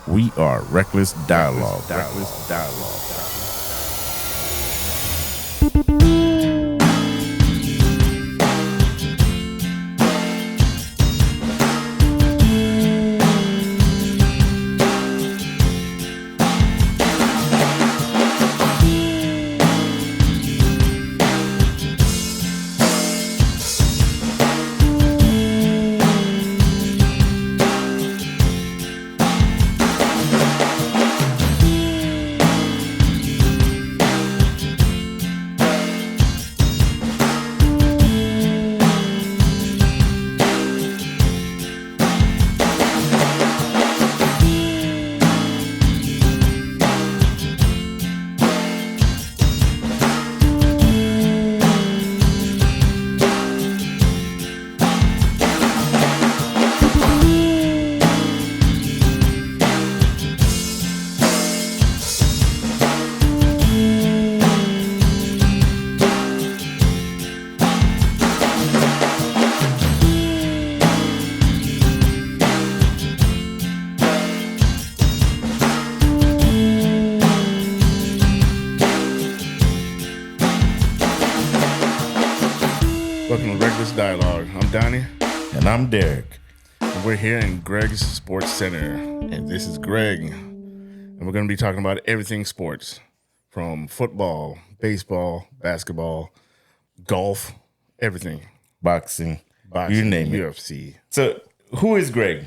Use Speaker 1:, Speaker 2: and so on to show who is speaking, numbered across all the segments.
Speaker 1: We are Reckless Dialogue. Reckless Dialogue. Welcome to Reckless Dialogue. I'm Donnie.
Speaker 2: And I'm Derek.
Speaker 1: And we're here in Greg's Sports Center. And this is Greg. And we're going to be talking about everything sports. From football, baseball, basketball, golf, everything.
Speaker 2: Boxing.
Speaker 1: You
Speaker 2: name it.
Speaker 1: UFC.
Speaker 2: So, who is Greg?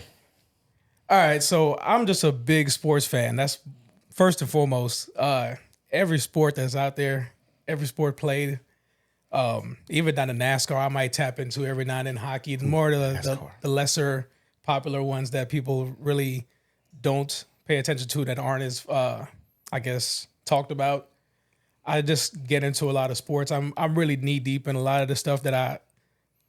Speaker 3: All right, so I'm just a big sports fan. That's first and foremost. Every sport that's out there, every sport played, even down to NASCAR, I might tap into every now and then. Hockey, more the lesser popular ones that people really don't pay attention to, that aren't as, I guess, talked about. I just get into a lot of sports. I'm really knee deep in a lot of the stuff that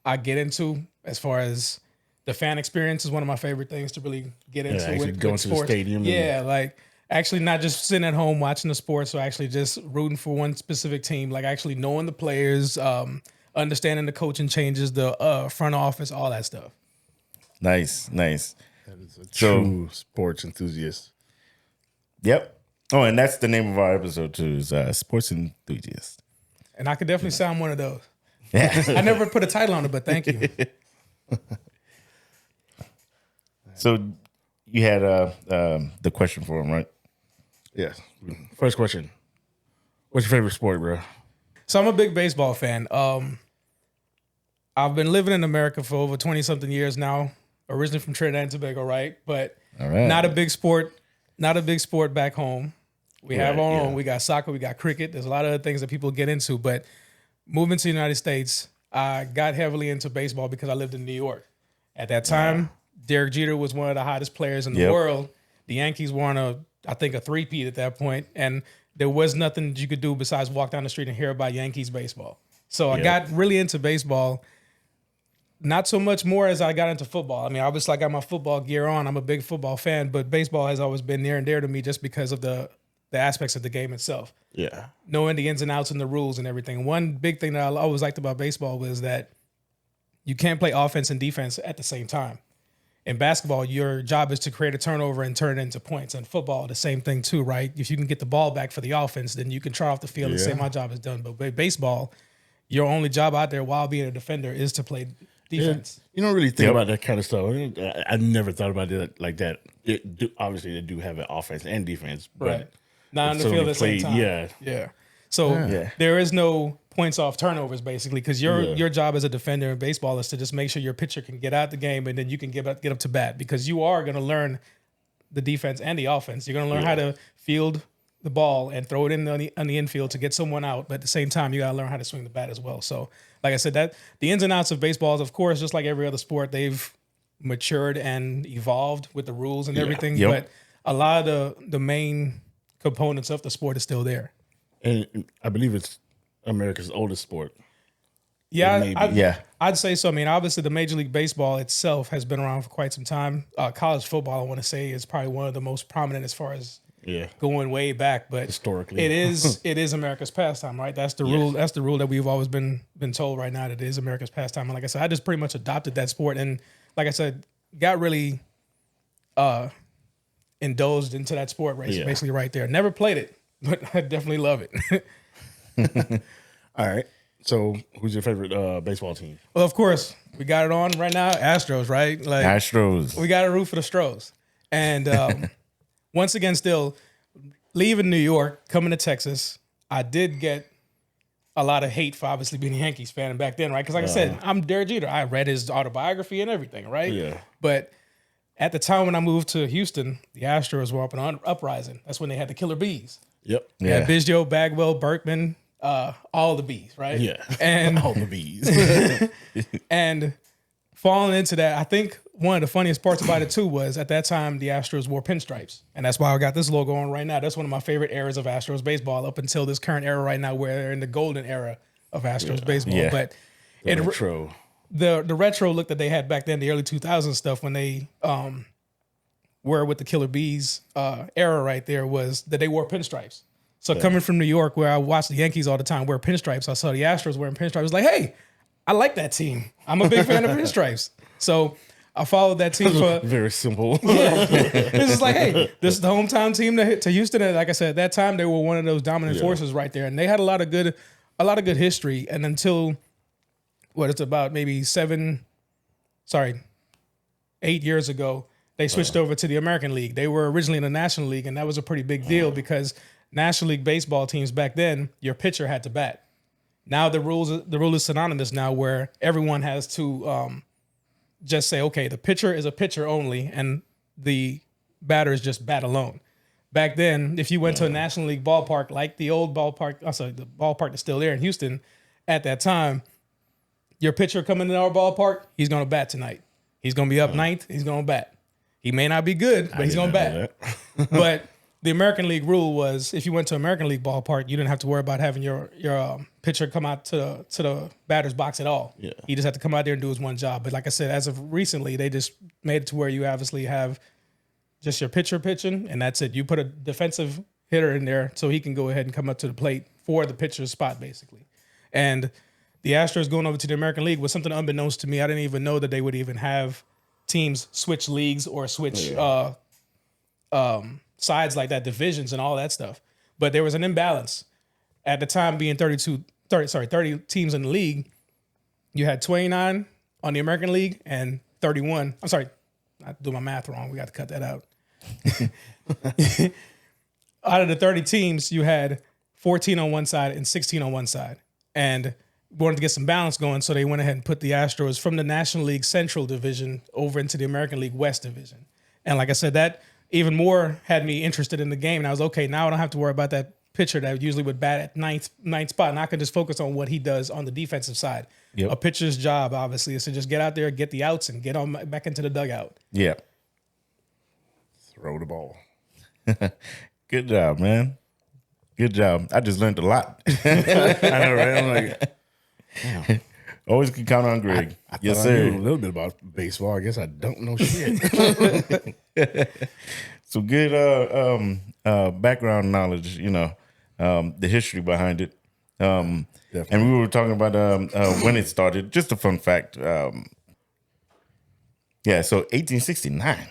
Speaker 3: I get into. As far as the fan experience is one of my favorite things to really get into.
Speaker 1: Actually going to the stadium.
Speaker 3: Like actually not just sitting at home watching the sports, or actually just rooting for one specific team. Like actually knowing the players, understanding the coaching changes, the front office, all that stuff.
Speaker 2: Nice.
Speaker 1: That is a true sports enthusiast.
Speaker 2: Yep. Oh, and that's the name of our episode too, is Sports Enthusiast.
Speaker 3: And I could definitely sound one of those.
Speaker 2: Yeah.
Speaker 3: I never put a title on it, but thank you.
Speaker 2: So, you had the question for him, right?
Speaker 1: Yes. First question. What's your favorite sport, bro?
Speaker 3: So I'm a big baseball fan. I've been living in America for over 20-something years now. Originally from Trinidad and Tobago, right? But not a big sport. Not a big sport back home. We have our own. We got soccer. We got cricket. There's a lot of other things that people get into. But moving to the United States, I got heavily into baseball because I lived in New York. At that time, Derek Jeter was one of the hottest players in the world. The Yankees were on I think a three-peat at that point, and there was nothing that you could do besides walk down the street and hear about Yankees baseball. So I got really into baseball, not so much more as I got into football. I mean, obviously I got my football gear on. I'm a big football fan, but baseball has always been near and dear to me just because of the aspects of the game itself.
Speaker 1: Yeah.
Speaker 3: Knowing the ins and outs and the rules and everything. One big thing that I always liked about baseball was that you can't play offense and defense at the same time. In basketball, your job is to create a turnover and turn it into points. And football, the same thing too, right? If you can get the ball back for the offense, then you can try off the field and say, my job is done. But baseball, your only job out there while being a defender is to play defense.
Speaker 1: Yeah. You don't really think about that kind of stuff. I never thought about it like that. Obviously, they do have an offense and defense. But
Speaker 3: right. Not on the field at the same time.
Speaker 1: Yeah.
Speaker 3: So there is no points off turnovers, basically, because your job as a defender in baseball is to just make sure your pitcher can get out the game and then you can get up to bat, because you are going to learn the defense and the offense. You're going to learn how to field the ball and throw it in on the infield to get someone out, but at the same time, you got to learn how to swing the bat as well. So, like I said, that the ins and outs of baseball is, of course, just like every other sport, they've matured and evolved with the rules and everything, but a lot of the main components of the sport is still there.
Speaker 1: And I believe it's America's oldest sport.
Speaker 3: Yeah, I'd say so. I mean, obviously, the Major League Baseball itself has been around for quite some time. College football, I want to say, is probably one of the most prominent as far as going way back. But
Speaker 1: historically,
Speaker 3: it is America's pastime, right? That's the rule. That's the rule that we've always been told right now, that it is America's pastime. And like I said, I just pretty much adopted that sport, and like I said, got really indulged into that sport race, basically right there. Never played it, but I definitely love it.
Speaker 1: All right. So, who's your favorite baseball team?
Speaker 3: Well, of course, we got it on right now. Astros, right? Like
Speaker 2: Astros.
Speaker 3: We got to root for the Stros. And once again, still leaving New York, coming to Texas, I did get a lot of hate for obviously being a Yankees fan back then, right? Because like I said, I'm Derek Jeter. I read his autobiography and everything, right?
Speaker 1: Yeah.
Speaker 3: But at the time when I moved to Houston, the Astros were up and uprising. That's when they had the Killer Bees.
Speaker 1: Yep.
Speaker 3: Yeah. Biggio, Bagwell, Berkman, all the bees, right?
Speaker 1: Yeah.
Speaker 3: And
Speaker 1: all the bees.
Speaker 3: and falling into that, I think one of the funniest parts about it too was at that time the Astros wore pinstripes, and that's why I got this logo on right now. That's one of my favorite eras of Astros baseball up until this current era right now, where they're in the golden era of Astros baseball.
Speaker 2: Yeah.
Speaker 3: But
Speaker 1: The retro.
Speaker 3: the retro look that they had back then, the early 2000s stuff, when they were with the Killer Bees era right there, was that they wore pinstripes. So coming from New York, where I watched the Yankees all the time wear pinstripes, I saw the Astros wearing pinstripes. I was like, hey, I like that team. I'm a big fan of pinstripes. So I followed that team for
Speaker 1: Very simple.
Speaker 3: This is like, hey, this is the hometown team to Houston. And like I said, at that time they were one of those dominant forces right there, and they had a lot of good history. And until it's about maybe 8 years ago, they switched over to the American League. They were originally in the National League, and that was a pretty big deal because National League baseball teams back then, your pitcher had to bat. Now the rule is synonymous now, where everyone has to just say, okay, the pitcher is a pitcher only, and the batter is just bat alone. Back then, if you went to a National League ballpark, like the old ballpark, the ballpark that's still there in Houston, at that time, your pitcher coming in our ballpark, he's going to bat tonight. He's going to be up ninth. He's going to bat. He may not be good, but he's going to bat. But the American League rule was, if you went to American League ballpark, you didn't have to worry about having your pitcher come out to the batter's box at all.
Speaker 1: Yeah.
Speaker 3: He just had to come out there and do his one job. But like I said, as of recently, they just made it to where you obviously have just your pitcher pitching, and that's it. You put a defensive hitter in there so he can go ahead and come up to the plate for the pitcher's spot, basically. And the Astros going over to the American League was something unbeknownst to me. I didn't even know that they would even have teams switch leagues or switch sides like that, divisions and all that stuff. But there was an imbalance. At the time being 30 teams in the league, you had 29 on the American League and 31. I'm sorry, I do my math wrong. We got to cut that out. Out of the 30 teams, you had 14 on one side and 16 on one side. And wanted to get some balance going, so they went ahead and put the Astros from the National League Central Division over into the American League West Division. And like I said, that even more had me interested in the game. And I was, okay, now I don't have to worry about that pitcher that usually would bat at ninth spot. And I can just focus on what he does on the defensive side.
Speaker 2: Yep.
Speaker 3: A pitcher's job, obviously, is to just get out there, get the outs, and get on back into the dugout.
Speaker 2: Yeah.
Speaker 1: Throw the ball.
Speaker 2: Good job, man. Good job. I just learned a lot.
Speaker 1: I know, right? I'm like, damn.
Speaker 2: Always can count on Greg.
Speaker 1: I
Speaker 2: Yes,
Speaker 1: thought I knew
Speaker 2: sir.
Speaker 1: a little bit about baseball. I guess I don't know shit.
Speaker 2: So good background knowledge, the history behind it. And we were talking about when it started. Just a fun fact. So 1869.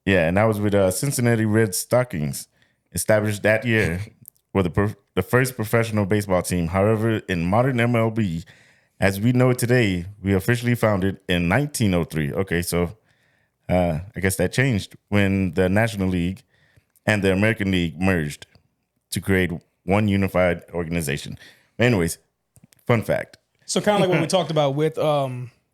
Speaker 2: Yeah, and that was with Cincinnati Red Stockings, established that year, were the first professional baseball team. However, in modern MLB, as we know it today, we officially founded in 1903. Okay, so I guess that changed when the National League and the American League merged to create one unified organization. Anyways, fun fact.
Speaker 3: So kind of like what we talked about with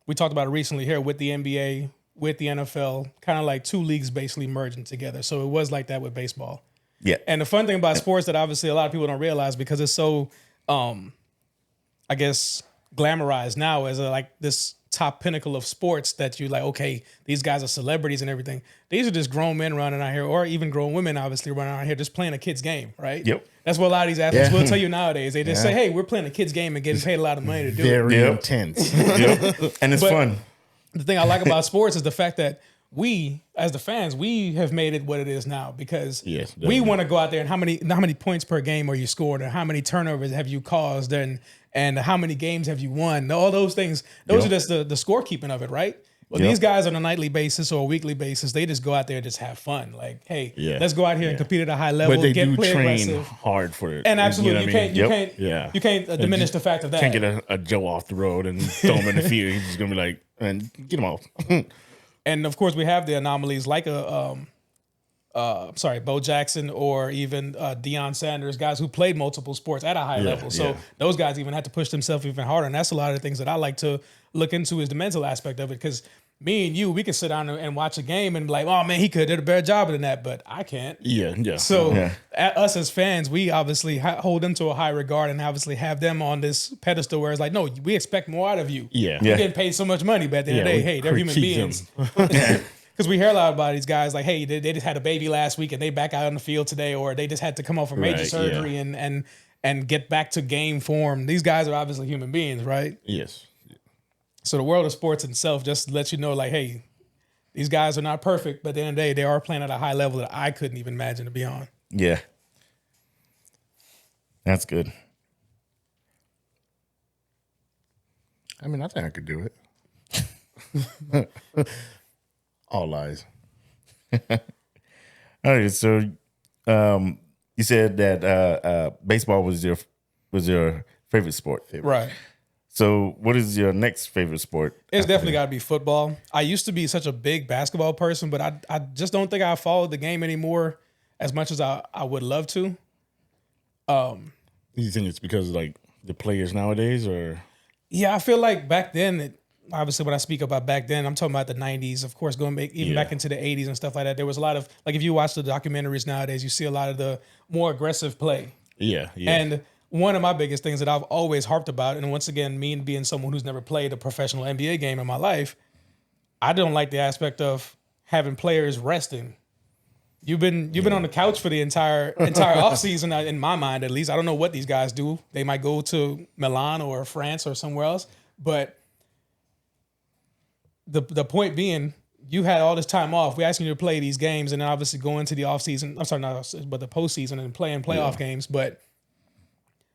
Speaker 3: we talked about it recently here with the NBA, with the NFL, kind of like two leagues basically merging together. So it was like that with baseball.
Speaker 2: Yeah.
Speaker 3: And the fun thing about sports that obviously a lot of people don't realize, because it's so, I guess, glamorized now as like this top pinnacle of sports, that you like, okay, these guys are celebrities and everything. These are just grown men running out here, or even grown women obviously running out here just playing a kid's game, right?
Speaker 2: Yep.
Speaker 3: That's what a lot of these athletes will tell you nowadays. They just say, hey, we're playing a kid's game and getting paid a lot of money to do it.
Speaker 1: Very
Speaker 2: Yep.
Speaker 1: intense.
Speaker 2: Yep. And it's fun.
Speaker 3: The thing I like about sports is the fact that we, as the fans, we have made it what it is now, because
Speaker 1: Yes,
Speaker 3: we
Speaker 1: definitely.
Speaker 3: want to go out there and how many points per game are you scored, and how many turnovers have you caused, and how many games have you won. All those things, those are just the scorekeeping of it, right? Well, these guys on a nightly basis or a weekly basis, they just go out there and just have fun. Like, hey, let's go out here and compete at a high level.
Speaker 1: But they
Speaker 3: get
Speaker 1: do
Speaker 3: play
Speaker 1: train
Speaker 3: aggressive.
Speaker 1: hard for it.
Speaker 3: And absolutely, you can't diminish the fact of that.
Speaker 1: Can't get a Joe off the road and throw him in the field. He's just gonna be like, and get him off.
Speaker 3: And of course, we have the anomalies like Bo Jackson or even Deion Sanders, guys who played multiple sports at a high level. So those guys even had to push themselves even harder. And that's a lot of the things that I like to look into is the mental aspect of it. Because me and you, we can sit down and watch a game and be like, oh man, he could have did a better job than that, but I can't.
Speaker 1: Yeah.
Speaker 3: So us as fans, we obviously hold them to a high regard and obviously have them on this pedestal where it's like, no, we expect more out of you. You're getting paid so much money, but at the end of the day, hey, they're human beings. Because we hear a lot about these guys like, hey, they just had a baby last week and they back out on the field today, or they just had to come off a major surgery and get back to game form. These guys are obviously human beings, right?
Speaker 1: Yes.
Speaker 3: So the world of sports itself just lets you know, like, hey, these guys are not perfect, but at the end of the day, they are playing at a high level that I couldn't even imagine to be on.
Speaker 2: Yeah. That's good.
Speaker 1: I mean, I think I could do it. All lies.
Speaker 2: All right. So you said that baseball was your favorite sport.
Speaker 3: Right.
Speaker 2: So what is your next favorite sport?
Speaker 3: It's definitely got to be football. I used to be such a big basketball person, but I just don't think I followed the game anymore as much as I would love to.
Speaker 1: You think it's because of, like, the players nowadays, or?
Speaker 3: Yeah, I feel like back then, obviously when I speak about back then, I'm talking about the 90s, of course, going back, even back into the 80s and stuff like that. There was a lot of, like, if you watch the documentaries nowadays, you see a lot of the more aggressive play.
Speaker 1: Yeah.
Speaker 3: And one of my biggest things that I've always harped about, and once again, me being someone who's never played a professional NBA game in my life, I don't like the aspect of having players resting. You've been on the couch for the entire offseason, in my mind at least. I don't know what these guys do. They might go to Milan or France or somewhere else, but the point being, you had all this time off. We're asking you to play these games and then obviously go into the offseason. I'm sorry, not but the postseason and playing playoff games. But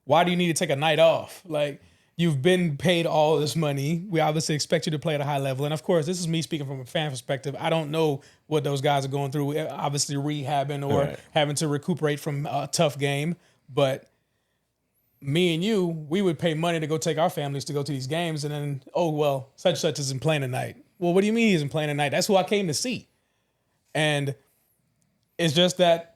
Speaker 3: why do you need to take a night off? Like, you've been paid all this money. We obviously expect you to play at a high level. And of course, this is me speaking from a fan perspective. I don't know what those guys are going through, obviously rehabbing or having to recuperate from a tough game. But me and you, we would pay money to go take our families to go to these games. And then, oh, well, such isn't playing tonight. Well, what do you mean he isn't playing tonight? That's who I came to see. And it's just that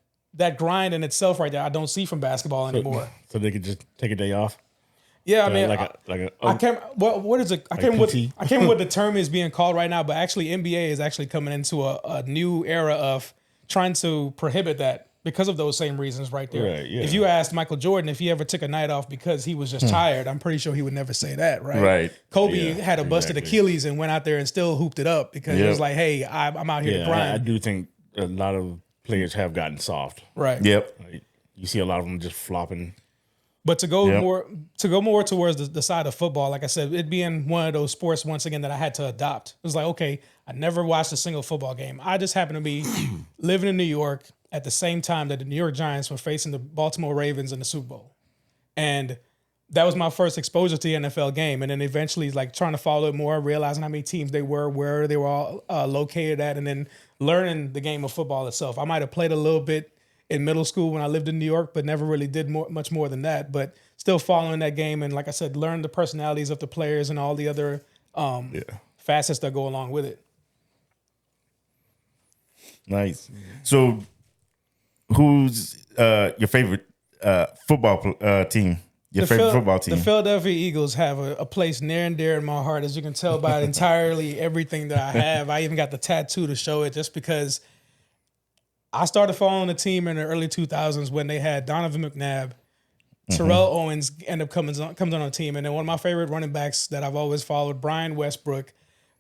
Speaker 3: grind in itself right there, I don't see from basketball anymore.
Speaker 1: So they could just take a day off?
Speaker 3: Yeah, I mean, I can't. What is it? I can't. I can't. What the term is being called right now, but actually, NBA is actually coming into a new era of trying to prohibit that because of those same reasons right there.
Speaker 1: Right, yeah.
Speaker 3: If you asked Michael Jordan if he ever took a night off because he was just tired, I'm pretty sure he would never say that, right?
Speaker 2: Right.
Speaker 3: Kobe had a busted Achilles and went out there and still hooped it up because he was like, "Hey, I'm out here to grind."
Speaker 1: I do think a lot of players have gotten soft.
Speaker 3: Right.
Speaker 2: Yep.
Speaker 1: Like, you see a lot of them just flopping.
Speaker 3: But to go more towards the side of football, like I said, it being one of those sports once again that I had to adopt. It was like, okay, I never watched a single football game. I just happened to be living in New York at the same time that the New York Giants were facing the Baltimore Ravens in the Super Bowl. And that was my first exposure to the NFL game. And then eventually, like, trying to follow it more, realizing how many teams they were, where they were all located at, and then learning the game of football itself. I might have played a little bit in middle school when I lived in New York, but never really did much more than that. But still following that game, and like I said, learn the personalities of the players and all the other facets that go along with it.
Speaker 2: Nice. So, who's your favorite football team? Your favorite football team?
Speaker 3: The Philadelphia Eagles have a place near and dear in my heart, as you can tell by entirely everything that I have. I even got the tattoo to show it, just because I started following the team in the early 2000s when they had Donovan McNabb. Terrell Owens ended up comes on the team. And then one of my favorite running backs that I've always followed, Brian Westbrook.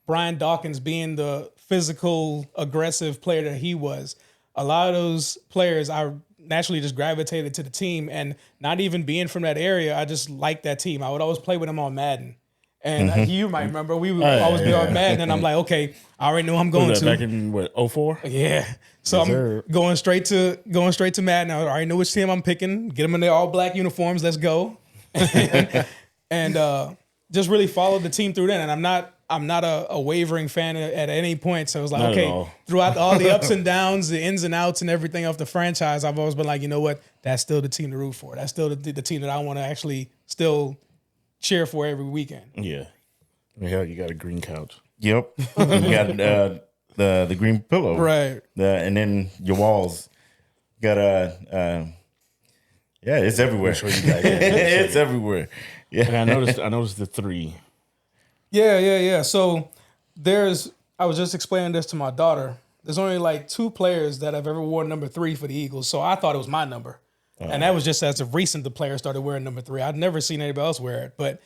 Speaker 3: Brian Dawkins being the physical, aggressive player that he was. A lot of those players, I naturally just gravitated to the team. And not even being from that area, I just liked that team. I would always play with them on Madden. And you might remember, we would always be on Madden, and I'm like, okay, I already know I'm going to.
Speaker 1: Back in what, 04?
Speaker 3: Yeah. So I'm going straight to Madden. I already know which team I'm picking. Get them in their all black uniforms. Let's go. and just really followed the team through then. And I'm not a wavering fan at any point. So it was like,
Speaker 1: Not at
Speaker 3: okay,
Speaker 1: all.
Speaker 3: throughout all the ups and downs, the ins and outs and everything of the franchise, I've always been like, you know what? That's still the team to root for. That's still the team that I want to actually still cheer for every weekend.
Speaker 1: Yeah. I mean, hell, you got a green couch.
Speaker 2: Yep. You got the green pillow.
Speaker 3: Right.
Speaker 2: And then your walls. You got yeah, it's everywhere.
Speaker 1: Show you guys.
Speaker 2: It's everywhere. Yeah.
Speaker 1: And I noticed the 3.
Speaker 3: Yeah. So I was just explaining this to my daughter. There's only like 2 players that have ever worn number 3 for the Eagles. So I thought it was my number. And that was just as of recent, the players started wearing number 3. I'd never seen anybody else wear it. But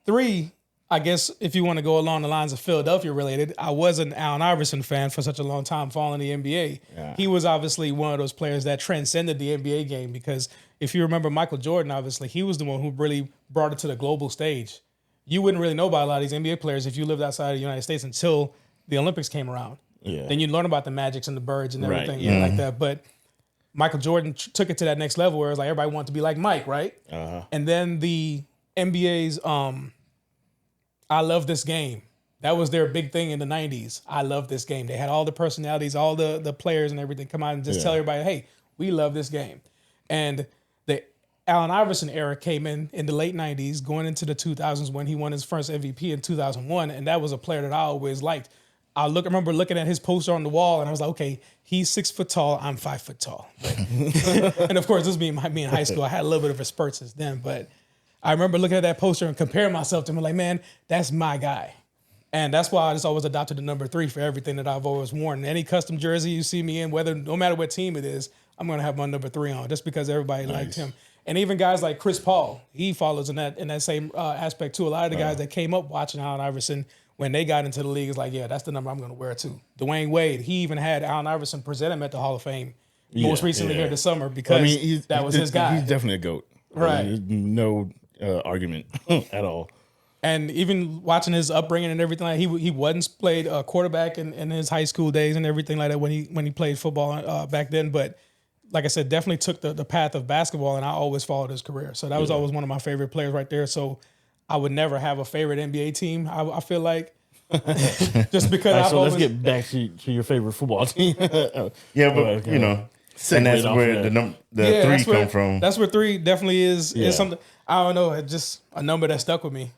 Speaker 3: 3, I guess if you want to go along the lines of Philadelphia related, I was an Allen Iverson fan for such a long time following the NBA.
Speaker 1: Yeah.
Speaker 3: He was obviously one of those players that transcended the NBA game because if you remember Michael Jordan, obviously, he was the one who really brought it to the global stage. You wouldn't really know about a lot of these NBA players if you lived outside of the United States until the Olympics came around.
Speaker 1: Yeah.
Speaker 3: Then you'd learn about the Magics and the Birds and everything
Speaker 1: Right.
Speaker 3: like that. But Michael Jordan took it to that next level where it was like everybody wanted to be like Mike, right?
Speaker 1: Uh-huh.
Speaker 3: And then the NBA's I Love This Game. That was their big thing in the 90s. I love this game. They had all the personalities, all the players and everything come out and just tell everybody, hey, we love this game. And the Allen Iverson era came in the late 90s, going into the 2000s when he won his first MVP in 2001. And that was a player that I always liked. I remember looking at his poster on the wall and I was like, okay, he's 6 foot tall. I'm 5 foot tall. And of course, this being me in high school, I had a little bit of a spurt since then. But I remember looking at that poster and comparing myself to him. Like, man, that's my guy. And that's why I just always adopted the number 3 for everything that I've always worn. Any custom jersey you see me in, no matter what team it is, I'm going to have my number 3 on just because everybody liked him. And even guys like Chris Paul, he follows in that same aspect too. A lot of the guys that came up watching Allen Iverson, when they got into the league, is like, yeah, that's the number I'm going to wear too. Dwayne Wade, he even had Allen Iverson present him at the Hall of Fame most recently here this summer because that was his guy.
Speaker 1: He's definitely a GOAT.
Speaker 3: Right.
Speaker 1: No argument at all.
Speaker 3: And even watching his upbringing and everything, like he wasn't played quarterback in his high school days and everything like that when he played football back then. But like I said, definitely took the path of basketball, and I always followed his career. So that was always one of my favorite players right there. So I would never have a favorite NBA team. I feel like just because.
Speaker 1: So let's get back to your favorite football team.
Speaker 2: Yeah, but you know, and that's where the 3 come from.
Speaker 3: That's where 3 definitely is something. I don't know. It's just a number that stuck with me.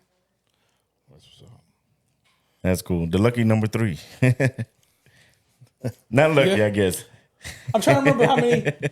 Speaker 2: That's cool. The lucky number 3. Not lucky, I guess.
Speaker 3: I'm trying to remember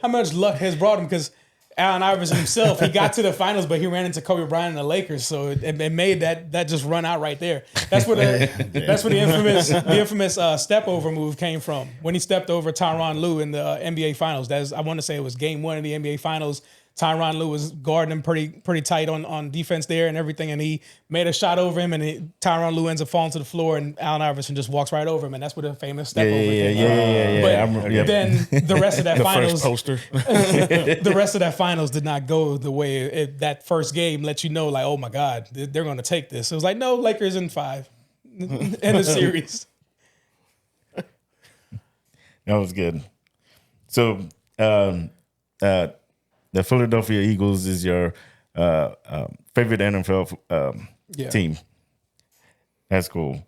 Speaker 3: how much luck has brought him because Allen Iverson himself, he got to the finals, but he ran into Kobe Bryant and the Lakers, so it made that just run out right there. That's where the infamous step over move came from when he stepped over Tyronn Lue in the NBA Finals. I want to say it was Game 1 of the NBA Finals. Tyronn Lue was guarding him pretty tight on defense there and everything, and he made a shot over him, and Tyronn Lue ends up falling to the floor, and Allen Iverson just walks right over him, and that's where the famous step over came from. But then the rest of that finals,
Speaker 1: first poster.
Speaker 3: the rest of that finals did not go the way that first game let you know, like, oh my God, they're going to take this. It was like, no, Lakers in 5 in the series.
Speaker 2: That was good. So, the Philadelphia Eagles is your favorite NFL team. That's cool.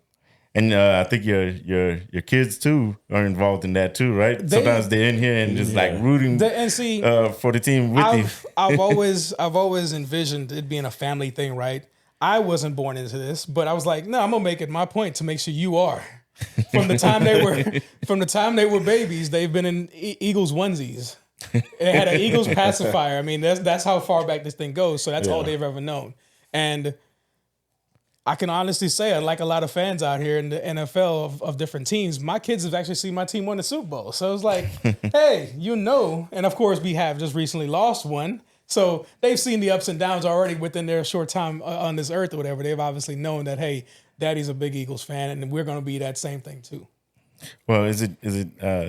Speaker 2: And I think your kids too are involved in that too, right? Sometimes they're in here and just like rooting for the team with you.
Speaker 3: I've always envisioned it being a family thing, right? I wasn't born into this, but I was like, no, I'm gonna make it my point to make sure you are. From the time they were babies, they've been in Eagles onesies. It had an Eagles pacifier. I mean, that's how far back this thing goes. So that's all they've ever known. And I can honestly say, like a lot of fans out here in the NFL of different teams, my kids have actually seen my team win the Super Bowl. So it's like, hey, and of course we have just recently lost one. So they've seen the ups and downs already within their short time on this earth or whatever. They've obviously known that, hey, Daddy's a big Eagles fan, and we're going to be that same thing too.
Speaker 2: Well, is it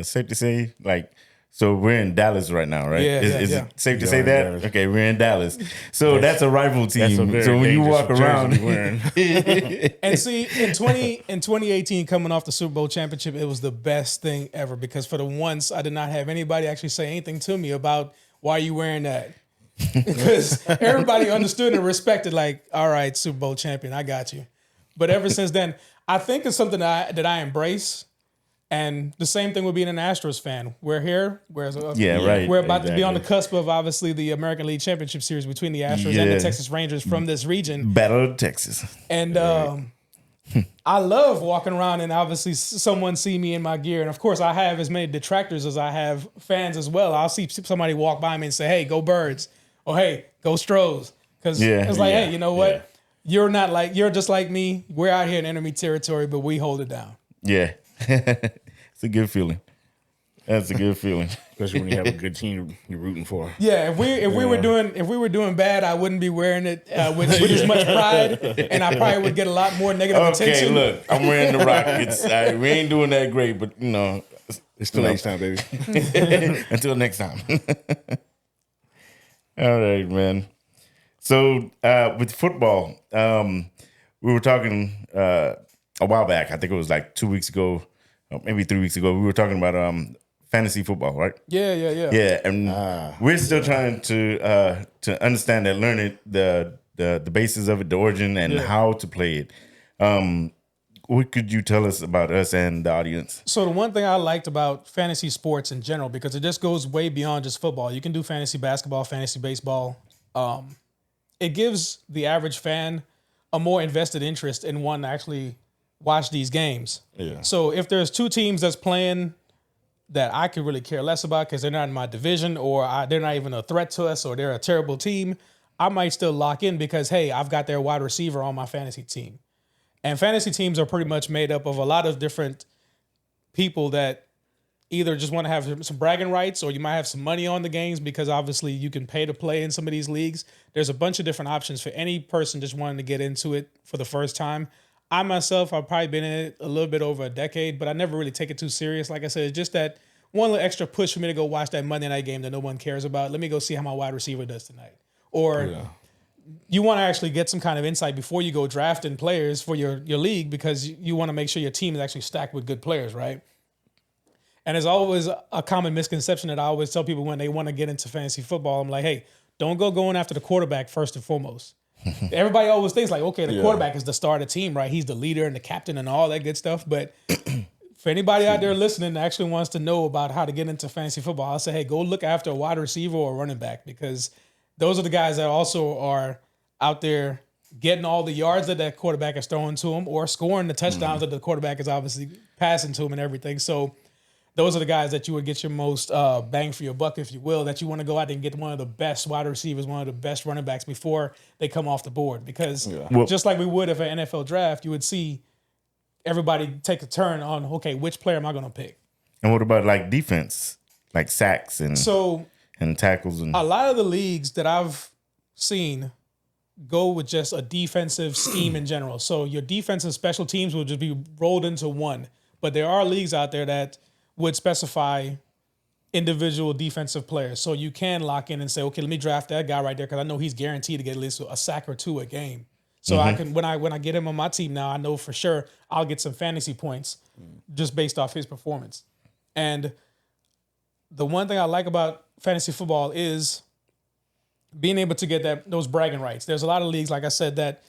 Speaker 2: safe to say, like, so we're in Dallas right now, right? Is it safe to say that?
Speaker 1: Dallas.
Speaker 2: Okay, we're in Dallas. So that's a rival team. So when you walk around,
Speaker 3: and see, in 2018, coming off the Super Bowl championship, it was the best thing ever because for the once I did not have anybody actually say anything to me about why are you wearing that. Because everybody understood and respected, like, all right, Super Bowl champion, I got you. But ever since then, I think it's something that I embrace. And the same thing with being an Astros fan. We're here. We're about to be on the cusp of obviously the American League Championship Series between the Astros and the Texas Rangers from this region.
Speaker 2: Battle of Texas.
Speaker 3: And I love walking around and obviously someone see me in my gear. And of course, I have as many detractors as I have fans as well. I'll see somebody walk by me and say, "Hey, go Birds," or "Hey, go Stros," because it's like, "Hey, you know what? You're just like me. We're out here in enemy territory, but we hold it down."
Speaker 2: Yeah, it's a good feeling. That's a good feeling,
Speaker 1: especially when you have a good team you're rooting for.
Speaker 3: Yeah, if we were doing bad, I wouldn't be wearing it with as much pride, and I probably would get a lot more negative attention.
Speaker 2: Okay, look, I'm wearing the Rockets. We ain't doing that great, but
Speaker 1: it's still next time, baby.
Speaker 2: Until next time. All right, man. So with football, we were talking a while back. I think it was like 2 weeks ago, or maybe 3 weeks ago. We were talking about fantasy football, right?
Speaker 3: Yeah.
Speaker 2: Yeah, and we're still trying to understand and learn it, the basis of it, the origin, and how to play it. What could you tell us about us and the audience?
Speaker 3: So the one thing I liked about fantasy sports in general, because it just goes way beyond just football. You can do fantasy basketball, fantasy baseball. It gives the average fan a more invested interest in wanting to actually watch these games.
Speaker 1: Yeah.
Speaker 3: So if there's two teams that's playing that I could really care less about because they're not in my division or they're not even a threat to us or they're a terrible team, I might still lock in because, hey, I've got their wide receiver on my fantasy team. And fantasy teams are pretty much made up of a lot of different people that either just want to have some bragging rights or you might have some money on the games because obviously you can pay to play in some of these leagues. There's a bunch of different options for any person just wanting to get into it for the first time. I myself, I've probably been in it a little bit over a decade, but I never really take it too serious. Like I said, it's just that one little extra push for me to go watch that Monday night game that no one cares about. Let me go see how my wide receiver does tonight. Or you want to actually get some kind of insight before you go drafting players for your league because you want to make sure your team is actually stacked with good players, right? And there's always a common misconception that I always tell people when they want to get into fantasy football. I'm like, hey, don't go going after the quarterback first and foremost. Everybody always thinks like, okay, the quarterback is the star of the team, right? He's the leader and the captain and all that good stuff. But for anybody out there listening that actually wants to know about how to get into fantasy football, I'll say, hey, go look after a wide receiver or a running back because those are the guys that also are out there getting all the yards that quarterback is throwing to him or scoring the touchdowns that the quarterback is obviously passing to him and everything. So those are the guys that you would get your most bang for your buck, if you will, that you want to go out and get one of the best wide receivers, one of the best running backs before they come off the board. Because just like we would if an NFL draft, you would see everybody take a turn on, okay, which player am I going to pick?
Speaker 2: And what about like defense, like sacks and tackles? And
Speaker 3: a lot of the leagues that I've seen go with just a defensive scheme in general. So your defense and special teams will just be rolled into one. But there are leagues out there that would specify individual defensive players. So you can lock in and say, okay, let me draft that guy right there because I know he's guaranteed to get at least a sack or two a game. So I can when I get him on my team now, I know for sure I'll get some fantasy points just based off his performance. And the one thing I like about fantasy football is being able to get those bragging rights. There's a lot of leagues, like I said, that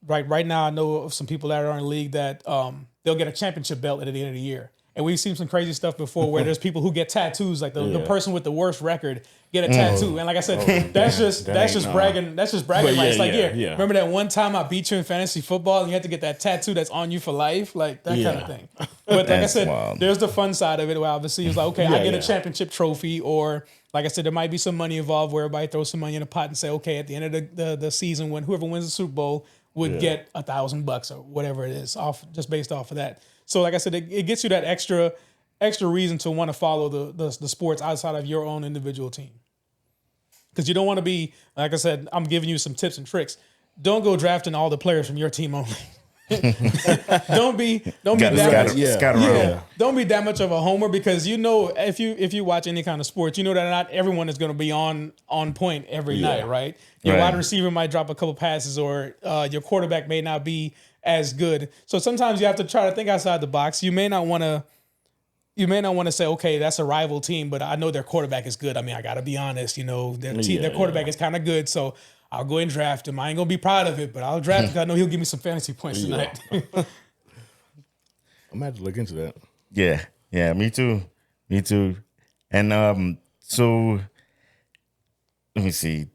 Speaker 3: right now I know of some people that are in a league that they'll get a championship belt at the end of the year. And we've seen some crazy stuff before where there's people who get tattoos, like the person with the worst record get a tattoo. And like I said, that's just bragging. That's just bragging rights. Remember that one time I beat you in fantasy football and you had to get that tattoo that's on you for life? Like that kind of thing. But like I said, there's the fun side of it where obviously it's like, okay, I get a championship trophy, or like I said, there might be some money involved where everybody throws some money in a pot and say, okay, at the end of the season, when whoever wins the Super Bowl would get $1,000 or whatever it is, just based off of that. So like I said, it gets you that extra reason to want to follow the sports outside of your own individual team. Because you don't want to be, like I said, I'm giving you some tips and tricks. Don't go drafting all the players from your team only. Don't be that much of a homer, because you know if you watch any kind of sports, you know that not everyone is going to be on point every night, right? Your wide receiver might drop a couple passes, or your quarterback may not be as good. So sometimes you have to try to think outside the box. You may not want to say, okay, that's a rival team, but I know their quarterback is good. I mean, I got to be honest, their quarterback is kind of good, so I'll go and draft him. I ain't going to be proud of it, but I'll draft him because I know he'll give me some fantasy points tonight.
Speaker 1: I'm gonna have to look into that.
Speaker 2: Yeah, me too. And so let me see.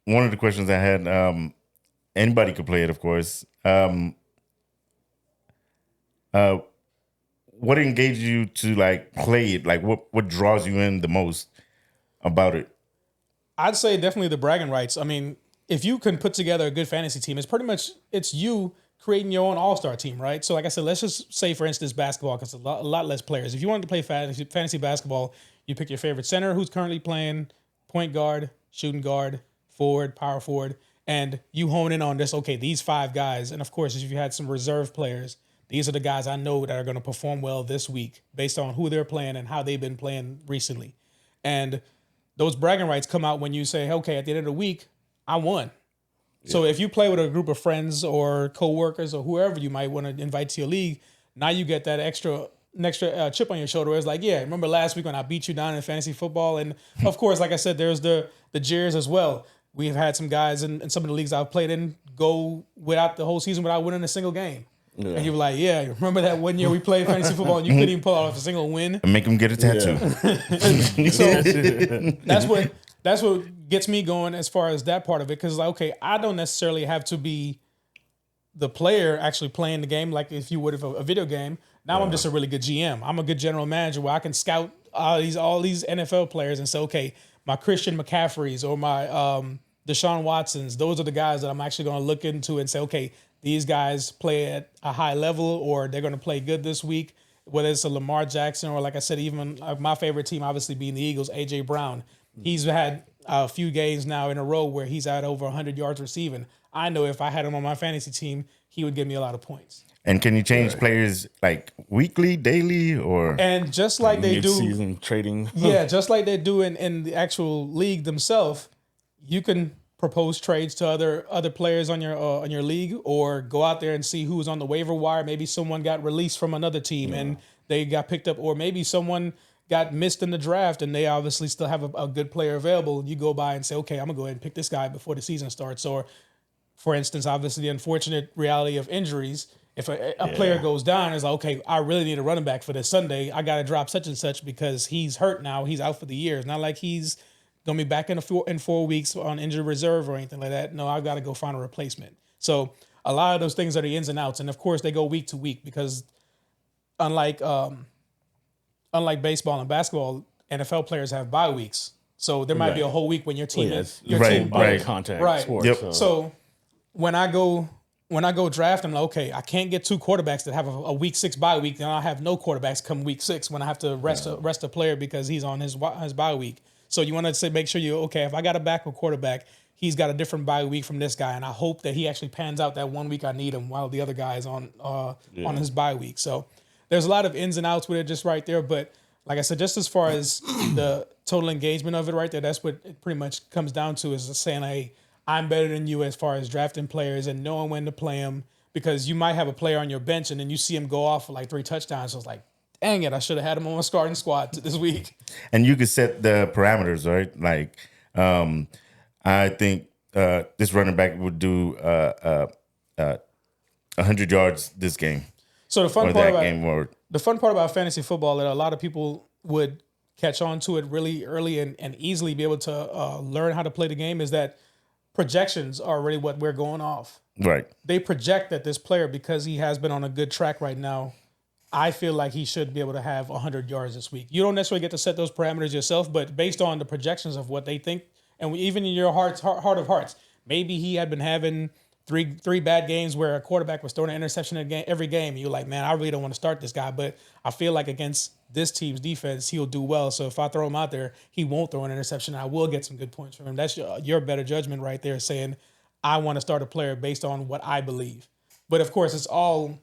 Speaker 2: One of the questions I had, anybody could play it, of course. What engaged you to like play it? Like what draws you in the most about it?
Speaker 3: I'd say definitely the bragging rights. I mean, if you can put together a good fantasy team, it's pretty much it's you creating your own all-star team, right? So like I said, let's just say for instance basketball, because a lot less players. If you wanted to play fantasy basketball, you pick your favorite center who's currently playing, point guard, shooting guard, forward, power forward, and you hone in on this. Okay, these 5 guys, and of course, if you had some reserve players, these are the guys I know that are going to perform well this week based on who they're playing and how they've been playing recently, and those bragging rights come out when you say, okay, at the end of the week, I won. Yeah. So if you play with a group of friends or coworkers or whoever you might want to invite to your league, now you get that extra chip on your shoulder. It's like, yeah, remember last week when I beat you down in fantasy football? And of course, like I said, there's the jeers as well. We've had some guys in some of the leagues I've played in go without the whole season without winning a single game. Yeah. And you were like, yeah, remember that one year we played fantasy football and you couldn't even pull off a single win?
Speaker 2: And make them get a tattoo.
Speaker 3: Yeah. So that's what gets me going as far as that part of it. Because, like, okay, I don't necessarily have to be the player actually playing the game like if you would have a video game. Now I'm just a really good GM. I'm a good general manager where I can scout all these NFL players and say, okay, my Christian McCaffreys or my Deshaun Watsons, those are the guys that I'm actually going to look into and say, okay, these guys play at a high level or they're going to play good this week, whether it's a Lamar Jackson or, like I said, even my favorite team obviously being the Eagles, A.J. Brown. He's had a few games now in a row where he's at over 100 yards receiving. I know if I had him on my fantasy team, he would give me a lot of points.
Speaker 2: And can you change players like weekly, daily, or?
Speaker 3: And just like they do
Speaker 1: mid-season trading.
Speaker 3: Yeah, just like they do in the actual league themselves, you can propose trades to other players on your league, or go out there and see who's on the waiver wire. Maybe someone got released from another team and they got picked up, or maybe someone got missed in the draft and they obviously still have a good player available. You go by and say, okay, I'm gonna go ahead and pick this guy before the season starts. Or, for instance, obviously the unfortunate reality of injuries. If a player goes down, it's like, okay, I really need a running back for this Sunday. I got to drop such and such because he's hurt now. He's out for the year. It's not like he's going to be back in 4 weeks on injured reserve or anything like that. No, I've got to go find a replacement. So a lot of those things are the ins and outs. And, of course, they go week to week because unlike baseball and basketball, NFL players have bye weeks. So there might be a whole week when your team
Speaker 1: contact sports.
Speaker 2: Yep.
Speaker 3: So when I go draft, I'm like, okay, I can't get 2 quarterbacks that have a week 6 bye week. Then I'll have no quarterbacks come week 6 when I have to rest a player because he's on his bye week. So you want to say, make sure if I got a backup quarterback, he's got a different bye week from this guy, and I hope that he actually pans out that 1 week I need him while the other guy is on his bye week. So there's a lot of ins and outs with it just right there. But like I said, just as far as the total engagement of it right there, that's what it pretty much comes down to, is saying, hey, I'm better than you as far as drafting players and knowing when to play them, because you might have a player on your bench and then you see him go off for like 3 touchdowns. So it's like, dang it, I should have had him on my starting squad this week.
Speaker 2: And you could set the parameters, right? Like, I think this running back would do 100 yards this game.
Speaker 3: So the fun part about fantasy football that a lot of people would catch on to it really early and easily be able to learn how to play the game is that projections are really what we're going off.
Speaker 2: Right.
Speaker 3: They project that this player, because he has been on a good track right now, I feel like he should be able to have 100 yards this week. You don't necessarily get to set those parameters yourself, but based on the projections of what they think, and even in your heart of hearts, maybe he had been having three bad games where a quarterback was throwing an interception every game. And you're like, man, I really don't want to start this guy, but I feel like against this team's defense, he'll do well. So if I throw him out there, he won't throw an interception. I will get some good points from him. That's your better judgment right there, saying I want to start a player based on what I believe. But of course, it's all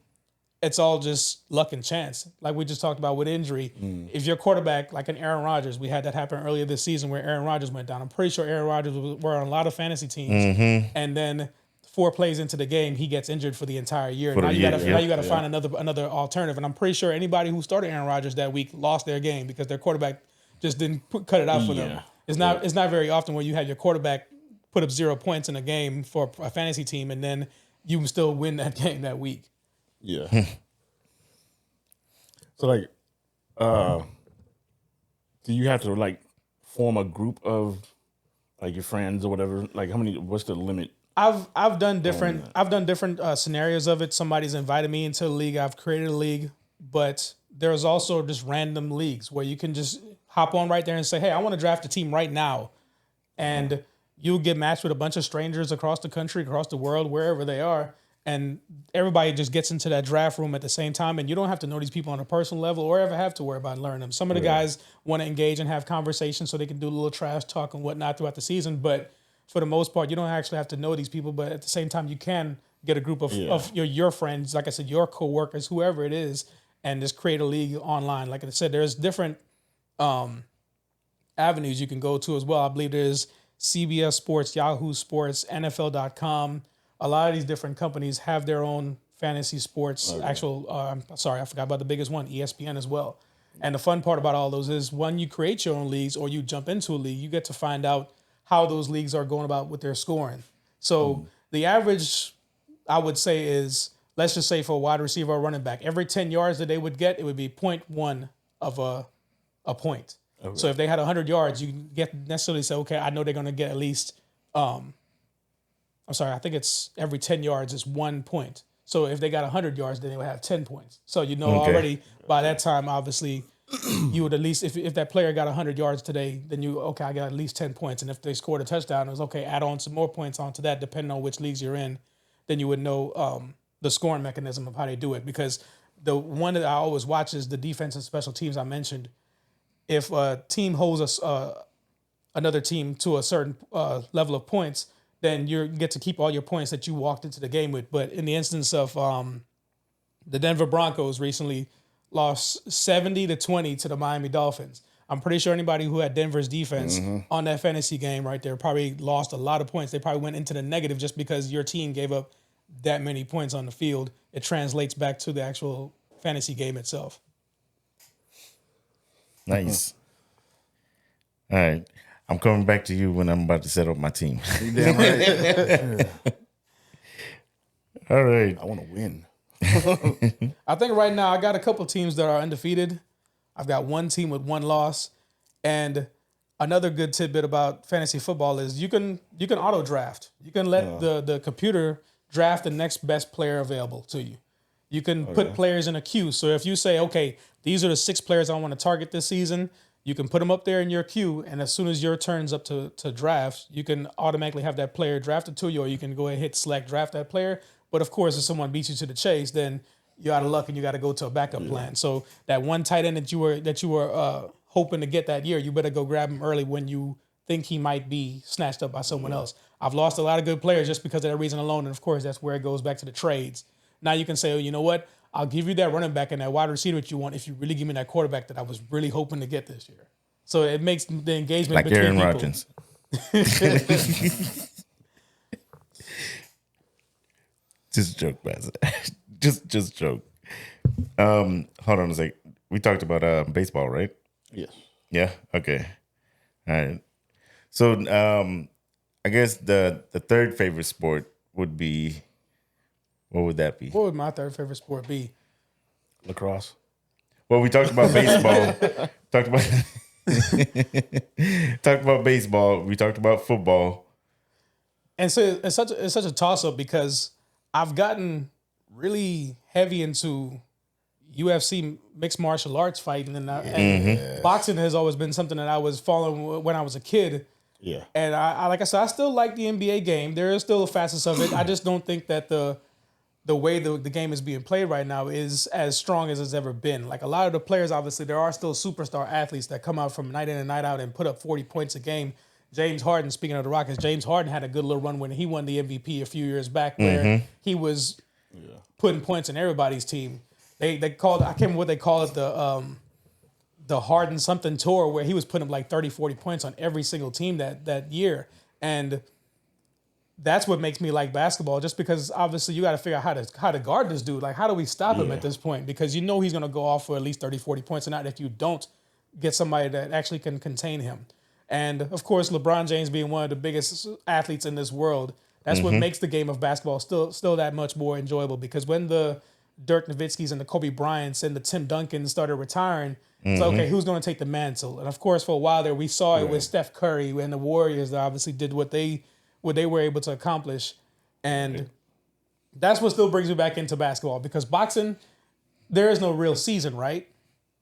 Speaker 3: just luck and chance. Like we just talked about with injury. If your quarterback, like an Aaron Rodgers, we had that happen earlier this season where Aaron Rodgers went down. I'm pretty sure Aaron Rodgers were on a lot of fantasy teams. And then 4 plays into the game, he gets injured for the entire year. Now you got to find another alternative. And I'm pretty sure anybody who started Aaron Rodgers that week lost their game because their quarterback just didn't cut it out for them. It's not very often where you have your quarterback put up 0 points in a game for a fantasy team and then you still win that game that week.
Speaker 1: Yeah. So like, do you have to like form a group of like your friends or whatever? Like, how many? What's the limit?
Speaker 3: I've done different scenarios of it. Somebody's invited me into a league. I've created a league, but there's also just random leagues where you can just hop on right there and say, "Hey, I want to draft a team right now," and you'll get matched with a bunch of strangers across the country, across the world, wherever they are, and everybody just gets into that draft room at the same time, and you don't have to know these people on a personal level or ever have to worry about learning them. Some of the guys want to engage and have conversations so they can do a little trash talk and whatnot throughout the season, but for the most part, you don't actually have to know these people, but at the same time, you can get a group of your friends, like I said, your coworkers, whoever it is, and just create a league online. Like I said, there's different avenues you can go to as well. I believe there's CBS Sports, Yahoo Sports, NFL.com. A lot of these different companies have their own fantasy sports. I'm sorry, I forgot about the biggest one, ESPN as well. And the fun part about all those is when you create your own leagues or you jump into a league, you get to find out how those leagues are going about with their scoring. So the average, I would say, is, let's just say for a wide receiver or running back, every 10 yards that they would get, it would be 0.1 of a point. Okay. So if they had 100 yards, you can get necessarily say, okay, I know they're going to get at least, I think it's every 10 yards is 1 point. So if they got 100 yards, then they would have 10 points. So already by that time, obviously, you would at least, if that player got 100 yards today, then I got at least 10 points. And if they scored a touchdown, it was okay, add on some more points onto that, depending on which leagues you're in, then you would know the scoring mechanism of how they do it. Because the one that I always watch is the defense and special teams I mentioned. If a team holds another team to a certain level of points, then you get to keep all your points that you walked into the game with. But in the instance of the Denver Broncos recently lost 70-20 to the Miami Dolphins. I'm pretty sure anybody who had Denver's defense on that fantasy game right there probably lost a lot of points. They probably went into the negative just because your team gave up that many points on the field. It translates back to the actual fantasy game itself.
Speaker 2: Nice. All right. I'm coming back to you when I'm about to set up my team.
Speaker 1: You damn right.
Speaker 2: All right.
Speaker 1: I want to win.
Speaker 3: I think right now I got a couple teams that are undefeated. I've got one team with one loss. And another good tidbit about fantasy football is you can auto draft. You can let the computer draft the next best player available to you. You can put players in a queue. So if you say, okay, these are the 6 players I want to target this season, you can put them up there in your queue, and as soon as your turn's up to draft, you can automatically have that player drafted to you, or you can go ahead and hit select draft that player. But of course, if someone beats you to the chase, then you're out of luck and you got to go to a backup plan. So that one tight end that you were hoping to get that year, you better go grab him early when you think he might be snatched up by someone else. I've lost a lot of good players just because of that reason alone, and of course, that's where it goes back to the trades. Now you can say, oh, you know what? I'll give you that running back and that wide receiver that you want if you really give me that quarterback that I was really hoping to get this year. So it makes the engagement
Speaker 2: like
Speaker 3: between
Speaker 2: Aaron
Speaker 3: people.
Speaker 2: Rodgers. Just joke, man. just joke. Hold on a sec. We talked about baseball, right?
Speaker 1: Yes.
Speaker 2: Yeah. Okay. All right. So I guess the third favorite sport would be, what would that be?
Speaker 3: What would my third favorite sport be?
Speaker 1: Lacrosse.
Speaker 2: Well, we talked about baseball. talked about baseball. We talked about football.
Speaker 3: And so it's such a toss up because I've gotten really heavy into UFC mixed martial arts fighting, and boxing has always been something that I was following when I was a kid.
Speaker 1: Yeah.
Speaker 3: And I like I said, I still like the NBA game. There is still facets of it. I just don't think that the way the game is being played right now is as strong as it's ever been. Like a lot of the players, obviously, there are still superstar athletes that come out from night in and night out and put up 40 points a game. James Harden, speaking of the Rockets, James Harden had a good little run when he won the MVP a few years back where he was putting points in everybody's team. They called, I can't remember what they call it, the Harden something tour, where he was putting up like 30, 40 points on every single team that year. And that's what makes me like basketball, just because obviously you got to figure out how to guard this dude. Like, how do we stop him at this point? Because you know he's going to go off for at least 30, 40 points, and not if you don't get somebody that actually can contain him. And, of course, LeBron James being one of the biggest athletes in this world, that's what makes the game of basketball still that much more enjoyable. Because when the Dirk Nowitzki's and the Kobe Bryant's and the Tim Duncans started retiring. So, okay, who's going to take the mantle? And of course, for a while there, we saw it with Steph Curry and the Warriors that obviously did what they were able to accomplish. And that's what still brings me back into basketball, because boxing, there is no real season, right?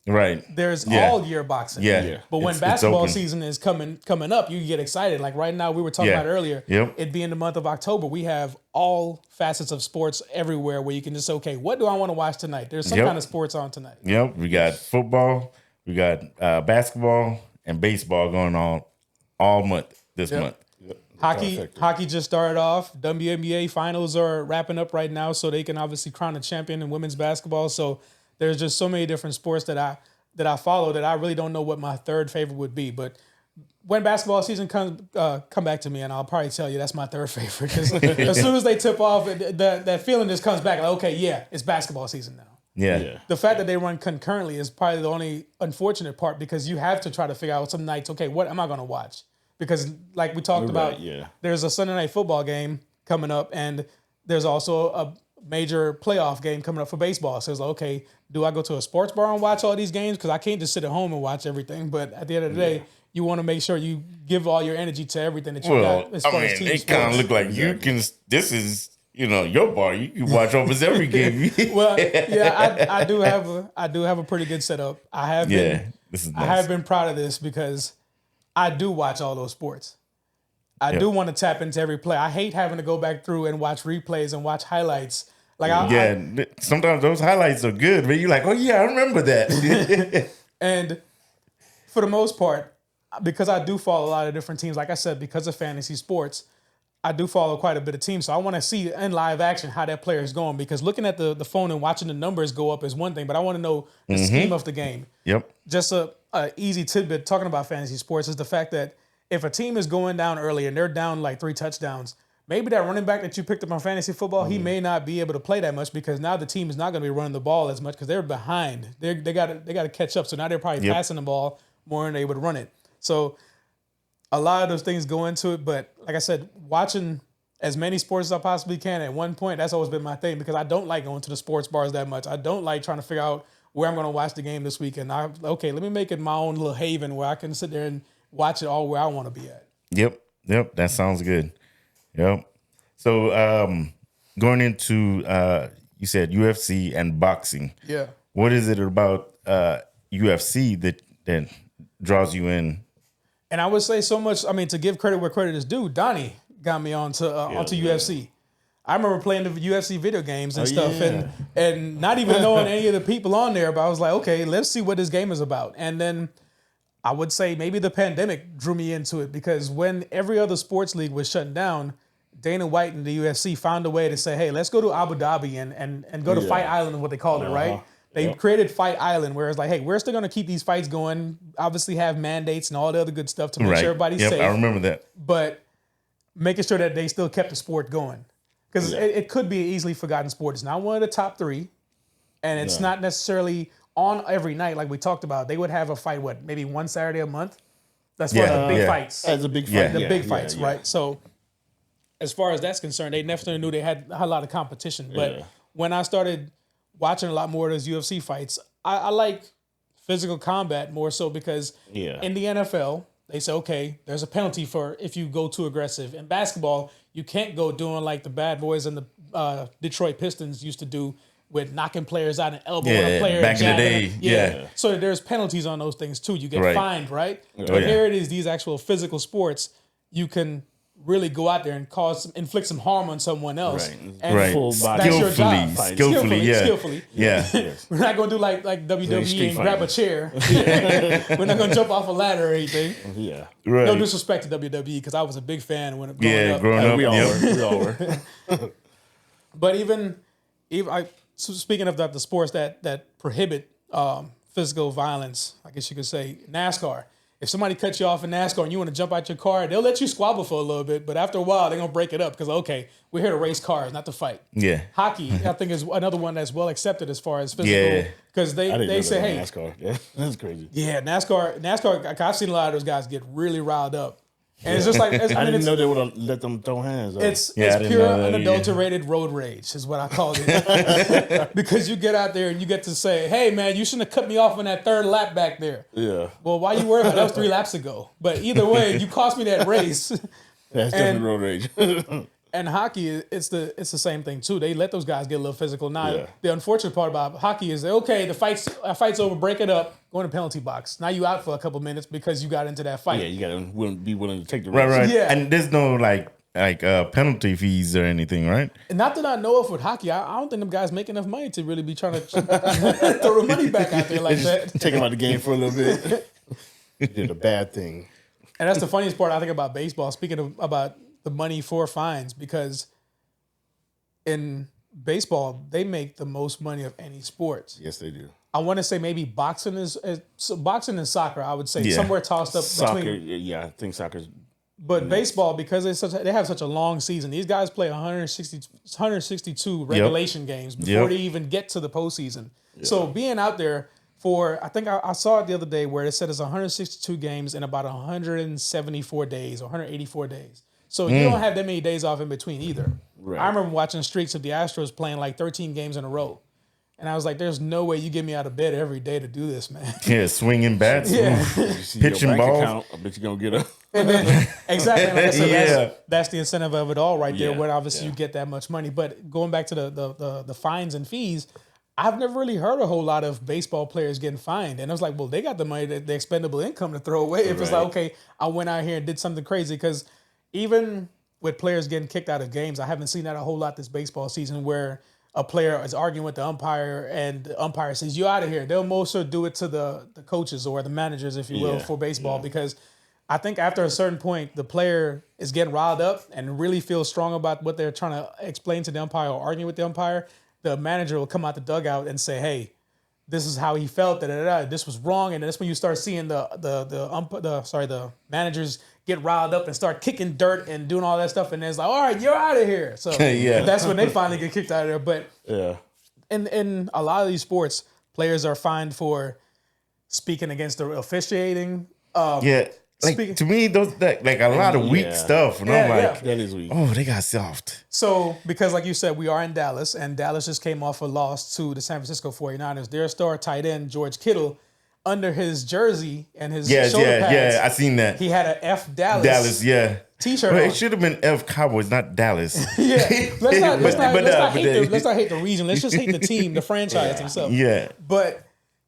Speaker 2: Right.
Speaker 3: There's all year boxing.
Speaker 2: Yeah.
Speaker 3: But when basketball season is coming up, you get excited. Like right now, we were talking about earlier, it being the month of October, we have all facets of sports everywhere where you can just say, okay, what do I want to watch tonight? There's some kind of sports on tonight.
Speaker 2: Yep. We got football, we got basketball and baseball going on all month this month.
Speaker 3: Hockey just started off. WNBA finals are wrapping up right now, so they can obviously crown a champion in women's basketball. So there's just so many different sports that I follow that I really don't know what my third favorite would be. But when basketball season come back to me, and I'll probably tell you that's my third favorite. 'Cause as soon as they tip off, that feeling just comes back. Like, okay, yeah, it's basketball season now.
Speaker 2: Yeah.
Speaker 3: The fact that they run concurrently is probably the only unfortunate part, because you have to try to figure out some nights, okay, what am I going to watch? Because like we talked about, there's a Sunday night football game coming up, and there's also a major playoff game coming up for baseball. So it's like, okay, do I go to a sports bar and watch all these games? Because I can't just sit at home and watch everything. But at the end of the day, you want to make sure you give all your energy to everything that you got as far as team
Speaker 2: it
Speaker 3: sports.
Speaker 2: kind of look like you can. This is your bar. You can watch almost every game.
Speaker 3: Well, yeah, I do have a pretty good setup. I have been.
Speaker 2: This is nice.
Speaker 3: I have been proud of this because I do watch all those sports. I do want to tap into every play. I hate having to go back through and watch replays and watch highlights. Like
Speaker 2: sometimes those highlights are good, but you're like, oh yeah, I remember that.
Speaker 3: And for the most part, because I do follow a lot of different teams, like I said, because of fantasy sports, I do follow quite a bit of teams. So I want to see in live action how that player is going, because looking at the phone and watching the numbers go up is one thing, but I want to know the scheme of the game.
Speaker 2: Yep.
Speaker 3: Just a easy tidbit talking about fantasy sports is the fact that if a team is going down early and they're down like 3 touchdowns, maybe that running back that you picked up on fantasy football, he may not be able to play that much, because now the team is not going to be running the ball as much because they're behind. They got to catch up. So now they're probably passing the ball more than they would run it. So a lot of those things go into it. But like I said, watching as many sports as I possibly can at one point, that's always been my thing, because I don't like going to the sports bars that much. I don't like trying to figure out where I'm going to watch the game this weekend. Let me make it my own little haven where I can sit there and watch it all where I want to be at.
Speaker 2: Yep. That sounds good. Yep. So going into you said UFC and boxing.
Speaker 3: Yeah.
Speaker 2: What is it about UFC that draws you in?
Speaker 3: And I would say so much. I mean, to give credit where credit is due, Donnie got me onto UFC. I remember playing the UFC video games and stuff, and not even knowing any of the people on there. But I was like, okay, let's see what this game is about. And then I would say maybe the pandemic drew me into it, because when every other sports league was shutting down, Dana White and the UFC found a way to say, hey, let's go to Abu Dhabi and go to Fight Island, is what they called it, right? They created Fight Island, where it's like, hey, we're still going to keep these fights going, obviously have mandates and all the other good stuff to make sure everybody's safe.
Speaker 2: I remember that.
Speaker 3: But making sure that they still kept the sport going. Because it could be an easily forgotten sport. It's not one of the top 3, and it's not necessarily on every night like we talked about. They would have a fight, maybe one Saturday a month? That's one of the big fights.
Speaker 4: That's a big fight.
Speaker 3: The big fights, right? So as far as that's concerned, they definitely knew they had a lot of competition. But when I started watching a lot more of those UFC fights, I like physical combat more so, because in the NFL, they say, okay, there's a penalty for if you go too aggressive. In basketball, you can't go doing like the bad boys and the Detroit Pistons used to do, with knocking players out and elbowing a player.
Speaker 2: Back in the day,
Speaker 3: So there's penalties on those things too. You get fined, right? But here it is, these actual physical sports, you can really go out there and inflict some harm on someone else. And
Speaker 4: full body.
Speaker 3: That's your job.
Speaker 2: Skillfully.
Speaker 3: We're not going to do like WWE and grab a chair. We're not going to jump off a ladder or anything. No disrespect to WWE, because I was a big fan when growing up.
Speaker 4: We all were.
Speaker 3: But even speaking of the sports that prohibit physical violence, I guess you could say, NASCAR. If somebody cuts you off in NASCAR and you want to jump out your car, they'll let you squabble for a little bit, but after a while, they're going to break it up because, okay, we're here to race cars, not to fight.
Speaker 2: Yeah.
Speaker 3: Hockey, I think, is another one that's well accepted as far as physical. Because they say, hey.
Speaker 4: NASCAR. Yeah, that's crazy.
Speaker 3: Yeah, NASCAR, I've seen a lot of those guys get really riled up. And it's just like
Speaker 4: I didn't know they would have let them throw hands.
Speaker 3: It's
Speaker 2: didn't
Speaker 3: pure
Speaker 2: know that
Speaker 3: unadulterated road rage is what I call it. Because you get out there and you get to say, "Hey man, you shouldn't have cut me off on that third lap back there."
Speaker 4: Yeah.
Speaker 3: Well, why you worried about that? Was 3 laps ago. But either way, you cost me that race.
Speaker 4: That's definitely road rage.
Speaker 3: And hockey, it's the same thing too. They let those guys get a little physical. Now,
Speaker 4: Yeah.
Speaker 3: the unfortunate part about hockey is that, okay, the fight's over, break it up, go in the penalty box. Now you out for a couple minutes because you got into that fight.
Speaker 4: Yeah, you gotta be willing to take the
Speaker 2: Right,
Speaker 4: risk.
Speaker 2: right.
Speaker 3: Yeah.
Speaker 2: And there's no like penalty fees or anything, right?
Speaker 3: And not that I know of with hockey, I don't think them guys make enough money to really be trying to throw the money back out there like that.
Speaker 4: Take them out of the game for a little bit. You did a bad thing.
Speaker 3: And that's the funniest part I think about baseball. Speaking of about the money for fines, because in baseball they make the most money of any sport.
Speaker 4: Yes, they do.
Speaker 3: I want to say maybe boxing is so boxing and soccer. I would say
Speaker 2: Yeah.
Speaker 3: somewhere tossed up
Speaker 4: Soccer,
Speaker 3: between.
Speaker 4: yeah, I think soccer's.
Speaker 3: But baseball, because they have such a long season. These guys play 162 regulation games before they even get to the postseason. So being out there for, I think I saw it the other day where it said it's 162 games in about 174 days or 184 days. So you don't have that many days off in between either.
Speaker 4: Right.
Speaker 3: I remember watching streaks of the Astros playing like 13 games in a row. And I was like, there's no way you get me out of bed every day to do this, man.
Speaker 2: Yeah, swinging bats.
Speaker 3: Yeah.
Speaker 4: You see
Speaker 2: Pitching
Speaker 4: your bank
Speaker 2: balls.
Speaker 4: account, I bet you're gonna get a.
Speaker 3: And then, exactly. Like I said,
Speaker 2: Yeah.
Speaker 3: that's the incentive of it all right there,
Speaker 4: Yeah,
Speaker 3: when obviously you get that much money. But going back to the fines and fees, I've never really heard a whole lot of baseball players getting fined. And I was like, well, they got the money, the expendable income to throw away. If it's like, okay, I went out here and did something crazy. Because even with players getting kicked out of games, I haven't seen that a whole lot this baseball season where a player is arguing with the umpire and the umpire says, "You out of here." They'll mostly do it to the coaches or the managers, if you will, for baseball. Because I think after a certain point, the player is getting riled up and really feels strong about what they're trying to explain to the umpire or arguing with the umpire. The manager will come out the dugout and say, "Hey, this is how he felt. This was wrong." And that's when you start seeing the managers get riled up and start kicking dirt and doing all that stuff. And it's like, "All right, you're out of here." So that's when they finally get kicked out of there. But
Speaker 4: Yeah.
Speaker 3: in a lot of these sports, players are fined for speaking against the officiating.
Speaker 2: Yeah. Like to me, those like a lot of weak stuff. And I'm like,
Speaker 4: That is weak.
Speaker 2: oh, they got soft.
Speaker 3: So, because like you said, we are in Dallas, and Dallas just came off a loss to the San Francisco 49ers. Their star tight end, George Kittle, under his jersey and his shoulder pads,
Speaker 2: I seen that.
Speaker 3: he had an F Dallas, t-shirt
Speaker 2: Well,
Speaker 3: on.
Speaker 2: it should have been F Cowboys, not Dallas.
Speaker 3: Yeah, let's not hate the region. Let's just hate the team, the franchise themselves.
Speaker 2: Yeah.
Speaker 3: But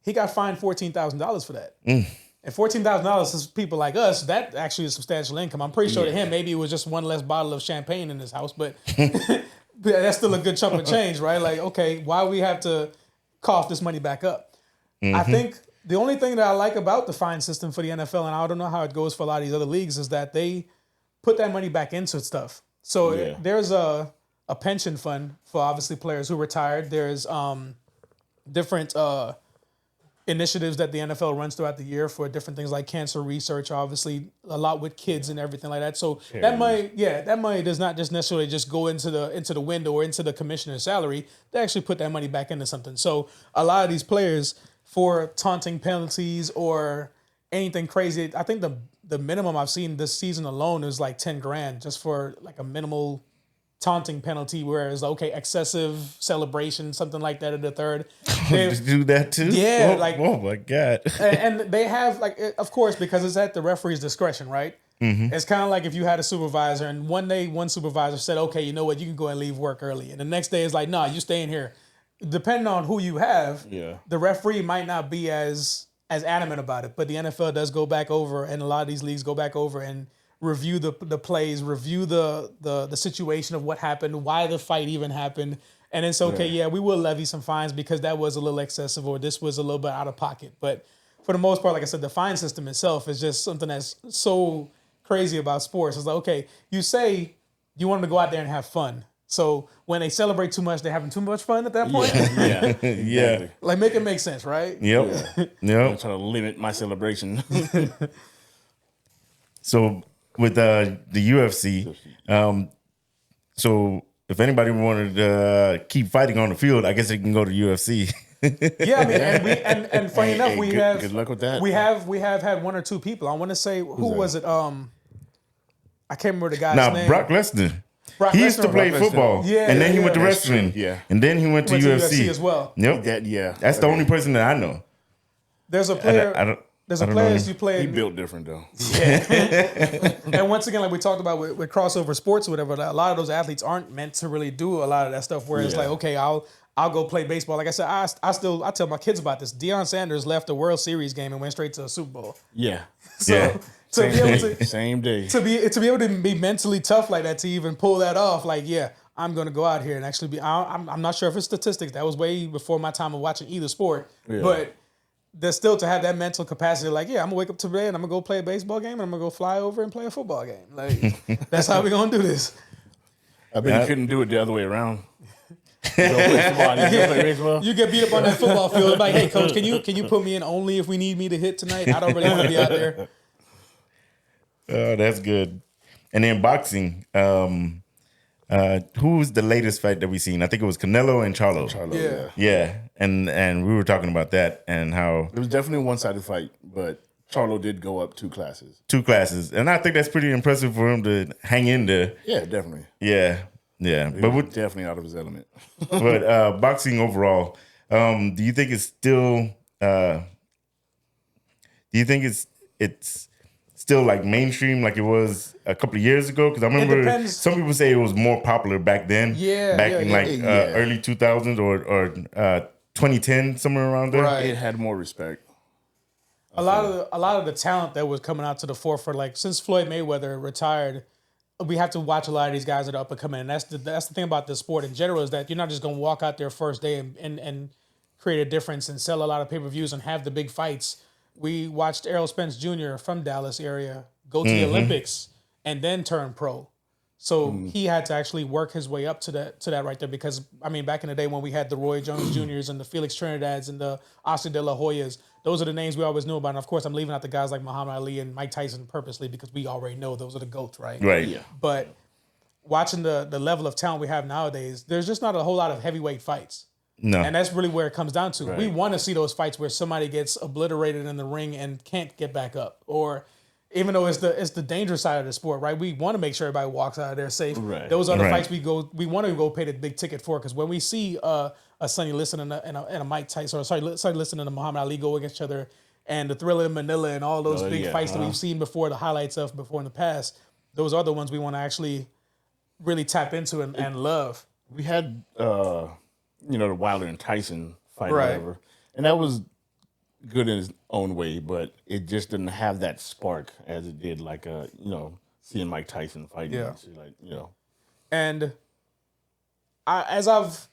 Speaker 3: he got fined $14,000 for that. And $14,000 is people like us, that actually is substantial income. I'm pretty sure to him, maybe it was just one less bottle of champagne in his house, but that's still a good chunk of change, right? Like, okay, why we have to cough this money back up? I think the only thing that I like about the fine system for the NFL, and I don't know how it goes for a lot of these other leagues, is that they put that money back into stuff. So there's a pension fund for obviously players who retired. There's different initiatives that the NFL runs throughout the year for different things like cancer research, obviously a lot with kids and everything like that. So that money does not just necessarily just go into the window or into the commissioner's salary. They actually put that money back into something. So a lot of these players, for taunting penalties or anything crazy, I think the minimum I've seen this season alone is like $10,000 just for like a minimal taunting penalty, where it's okay, excessive celebration, something like that at the third.
Speaker 2: They do that too?
Speaker 3: Yeah,
Speaker 2: oh my God.
Speaker 3: and they have of course, because it's at the referee's discretion, right? It's kind of like if you had a supervisor and one day one supervisor said, "Okay, you know what, you can go and leave work early," and the next day is like, "Nah, you staying here." Depending on who you have, the referee might not be as adamant about it, but the NFL does go back over, and a lot of these leagues go back over and review the plays, review the situation of what happened, why the fight even happened, and it's okay. We will levy some fines because that was a little excessive or this was a little bit out of pocket. But for the most part, like I said, the fine system itself is just something that's so crazy about sports. It's like, okay, you say you want them to go out there and have fun. So when they celebrate too much, they're having too much fun at that point.
Speaker 2: Yeah.
Speaker 3: Like, make it make sense, right?
Speaker 2: Yep.
Speaker 4: I'm
Speaker 2: Yep.
Speaker 4: trying to limit my celebration.
Speaker 2: So with the UFC, so if anybody wanted to keep fighting on the field, I guess they can go to UFC.
Speaker 3: Yeah, I mean, and funny enough, we have
Speaker 4: good luck with that.
Speaker 3: We have had one or two people. I want to say, who was it? I can't remember the guy's
Speaker 2: Now,
Speaker 3: name.
Speaker 2: Brock Lesnar.
Speaker 3: Brock
Speaker 2: He used to
Speaker 3: Lesnar.
Speaker 2: play
Speaker 1: Brock Lesnar.
Speaker 2: football,
Speaker 3: Yeah,
Speaker 2: and then he
Speaker 3: yeah,
Speaker 2: went to
Speaker 1: that's true,
Speaker 2: wrestling,
Speaker 1: yeah.
Speaker 2: and then he went to
Speaker 3: Went to
Speaker 2: UFC.
Speaker 3: UFC as well.
Speaker 2: Yep, that's the only person that I know.
Speaker 3: There's a player.
Speaker 2: I don't
Speaker 3: There's a
Speaker 2: know
Speaker 3: player
Speaker 2: him.
Speaker 3: you play.
Speaker 1: He built different though.
Speaker 3: And once again, like we talked about with crossover sports or whatever, a lot of those athletes aren't meant to really do a lot of that stuff. Where it's
Speaker 1: Yeah.
Speaker 3: like, okay, I'll go play baseball. Like I said, I tell my kids about this. Deion Sanders left a World Series game and went straight to a Super Bowl.
Speaker 1: Yeah.
Speaker 3: So
Speaker 2: Yeah.
Speaker 3: to be able to
Speaker 1: Same day.
Speaker 3: to be able to be mentally tough like that, to even pull that off, like, yeah, I'm gonna go out here and actually be. I'm not sure if it's statistics. That was way before my time of watching either sport, but. There's still to have that mental capacity, like, yeah, I'm gonna wake up today and I'm gonna go play a baseball game and I'm gonna go fly over and play a football game. Like, that's how we gonna do this.
Speaker 1: I bet you couldn't do it the other way around. You go play football, you go play baseball.
Speaker 3: You get beat up on that football field, like, hey, coach, can you put me in only if we need me to hit tonight? I don't really want to be out there.
Speaker 2: Oh, that's good. And then boxing. Who's the latest fight that we seen? I think it was Canelo and Charlo.
Speaker 3: Yeah.
Speaker 2: Yeah, and we were talking about that and how
Speaker 1: It was definitely a one-sided fight, but Charlo did go up 2 classes.
Speaker 2: 2 classes, and I think that's pretty impressive for him to hang in there.
Speaker 1: Yeah, definitely.
Speaker 2: Yeah.
Speaker 1: But we're definitely out of his element.
Speaker 2: But boxing overall, do you think it's still? Do you think it's still like mainstream like it was a couple of years ago? Because I remember
Speaker 3: depends.
Speaker 2: some people say it was more popular back then. Back in like
Speaker 1: yeah.
Speaker 2: early 2000s or 2010, somewhere around there.
Speaker 3: Right.
Speaker 1: It had more respect.
Speaker 3: A lot of the talent that was coming out to the forefront, like since Floyd Mayweather retired, we have to watch a lot of these guys that are up and coming. And that's the thing about this sport in general, is that you're not just gonna walk out there first day and create a difference and sell a lot of pay-per-views and have the big fights. We watched Errol Spence Jr. from Dallas area go to the Olympics and then turn pro. So he had to actually work his way up to that right there, because I mean, back in the day when we had the Roy Jones Jr.'s and the Felix Trinidad's and the Oscar De La Hoyas, those are the names we always knew about. And of course, I'm leaving out the guys like Muhammad Ali and Mike Tyson purposely because we already know those are the GOATs, right?
Speaker 2: Right.
Speaker 1: Yeah.
Speaker 3: But watching the level of talent we have nowadays, there's just not a whole lot of heavyweight fights.
Speaker 2: No.
Speaker 3: And that's really where it comes down to. Right. We want to see those fights where somebody gets obliterated in the ring and can't get back up. Or even though it's the dangerous side of the sport, right? We want to make sure everybody walks out of there safe.
Speaker 1: Right.
Speaker 3: Those are the
Speaker 2: Right.
Speaker 3: fights we want to go pay the big ticket for, because when we see a Sonny Liston and a Mike Tyson, or Sonny Liston and a Muhammad Ali go against each other, and the Thriller in Manila and all those big fights that we've seen before, the highlights of before in the past, those are the ones we want to actually really tap into and love.
Speaker 1: We had, the Wilder and Tyson fight,
Speaker 3: Right.
Speaker 1: or whatever, and that was good in its own way, but it just didn't have that spark as it did, like, seeing Mike Tyson fight.
Speaker 3: Yeah.
Speaker 1: Like.
Speaker 3: And as I've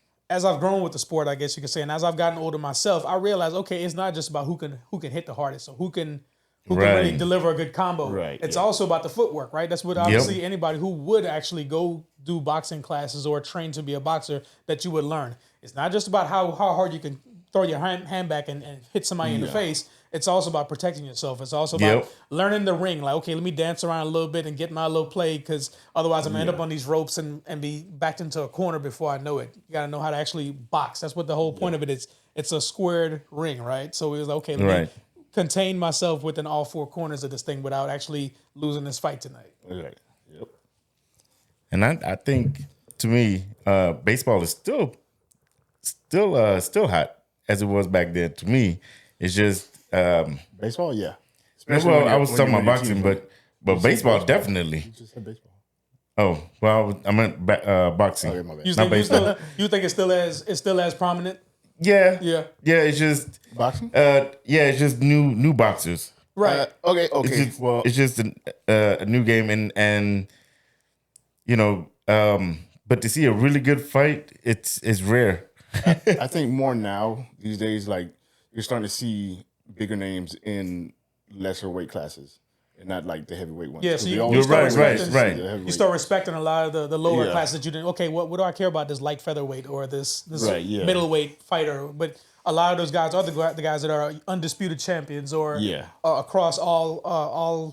Speaker 3: grown with the sport, I guess you could say, and as I've gotten older myself, I realized, okay, it's not just about who can hit the hardest, or who can really
Speaker 2: Right.
Speaker 3: deliver a good combo.
Speaker 1: Right,
Speaker 3: It's
Speaker 1: yeah.
Speaker 3: also about the footwork, right? That's what obviously anybody who would actually go do boxing classes or train to be a boxer, that you would learn. It's not just about how hard you can throw your hand back and hit somebody in the face. It's also about protecting yourself. It's also about learning the ring. Like, okay, let me dance around a little bit and get my little play, because otherwise I'm going to end up on these ropes and be backed into a corner before I know it. You got to know how to actually box. That's what the whole point of it is. It's a squared ring, right? So it was like, okay, let me contain myself within all 4 corners of this thing without actually losing this fight tonight.
Speaker 1: Right. Yep.
Speaker 2: And I think, to me, baseball is still hot as it was back then. To me, it's just
Speaker 1: Baseball, yeah.
Speaker 2: well, I was talking about boxing, but baseball definitely.
Speaker 1: You just said baseball.
Speaker 2: Oh, well, I meant boxing.
Speaker 1: Okay, my bad.
Speaker 3: You
Speaker 2: Not
Speaker 3: think,
Speaker 2: baseball.
Speaker 3: you think it's still as prominent?
Speaker 2: Yeah,
Speaker 3: Yeah.
Speaker 2: yeah. It's just
Speaker 1: Boxing?
Speaker 2: it's just new boxers.
Speaker 3: Right.
Speaker 1: Okay.
Speaker 2: It's just a new game, and but to see a really good fight, it's rare.
Speaker 1: I think more now these days, like, you're starting to see bigger names in lesser weight classes and not like the heavyweight ones.
Speaker 3: Yeah, so
Speaker 1: We
Speaker 3: you-
Speaker 1: always
Speaker 3: you're
Speaker 1: start
Speaker 3: right,
Speaker 1: with
Speaker 2: right.
Speaker 1: the heavyweight.
Speaker 3: You start respecting a lot of the lower
Speaker 1: Yeah.
Speaker 3: classes that you didn't. Okay, what do I care about this light featherweight or this
Speaker 1: Right, yeah.
Speaker 3: middleweight fighter? But a lot of those guys are the guys that are undisputed champions, or
Speaker 1: Yeah.
Speaker 3: across all.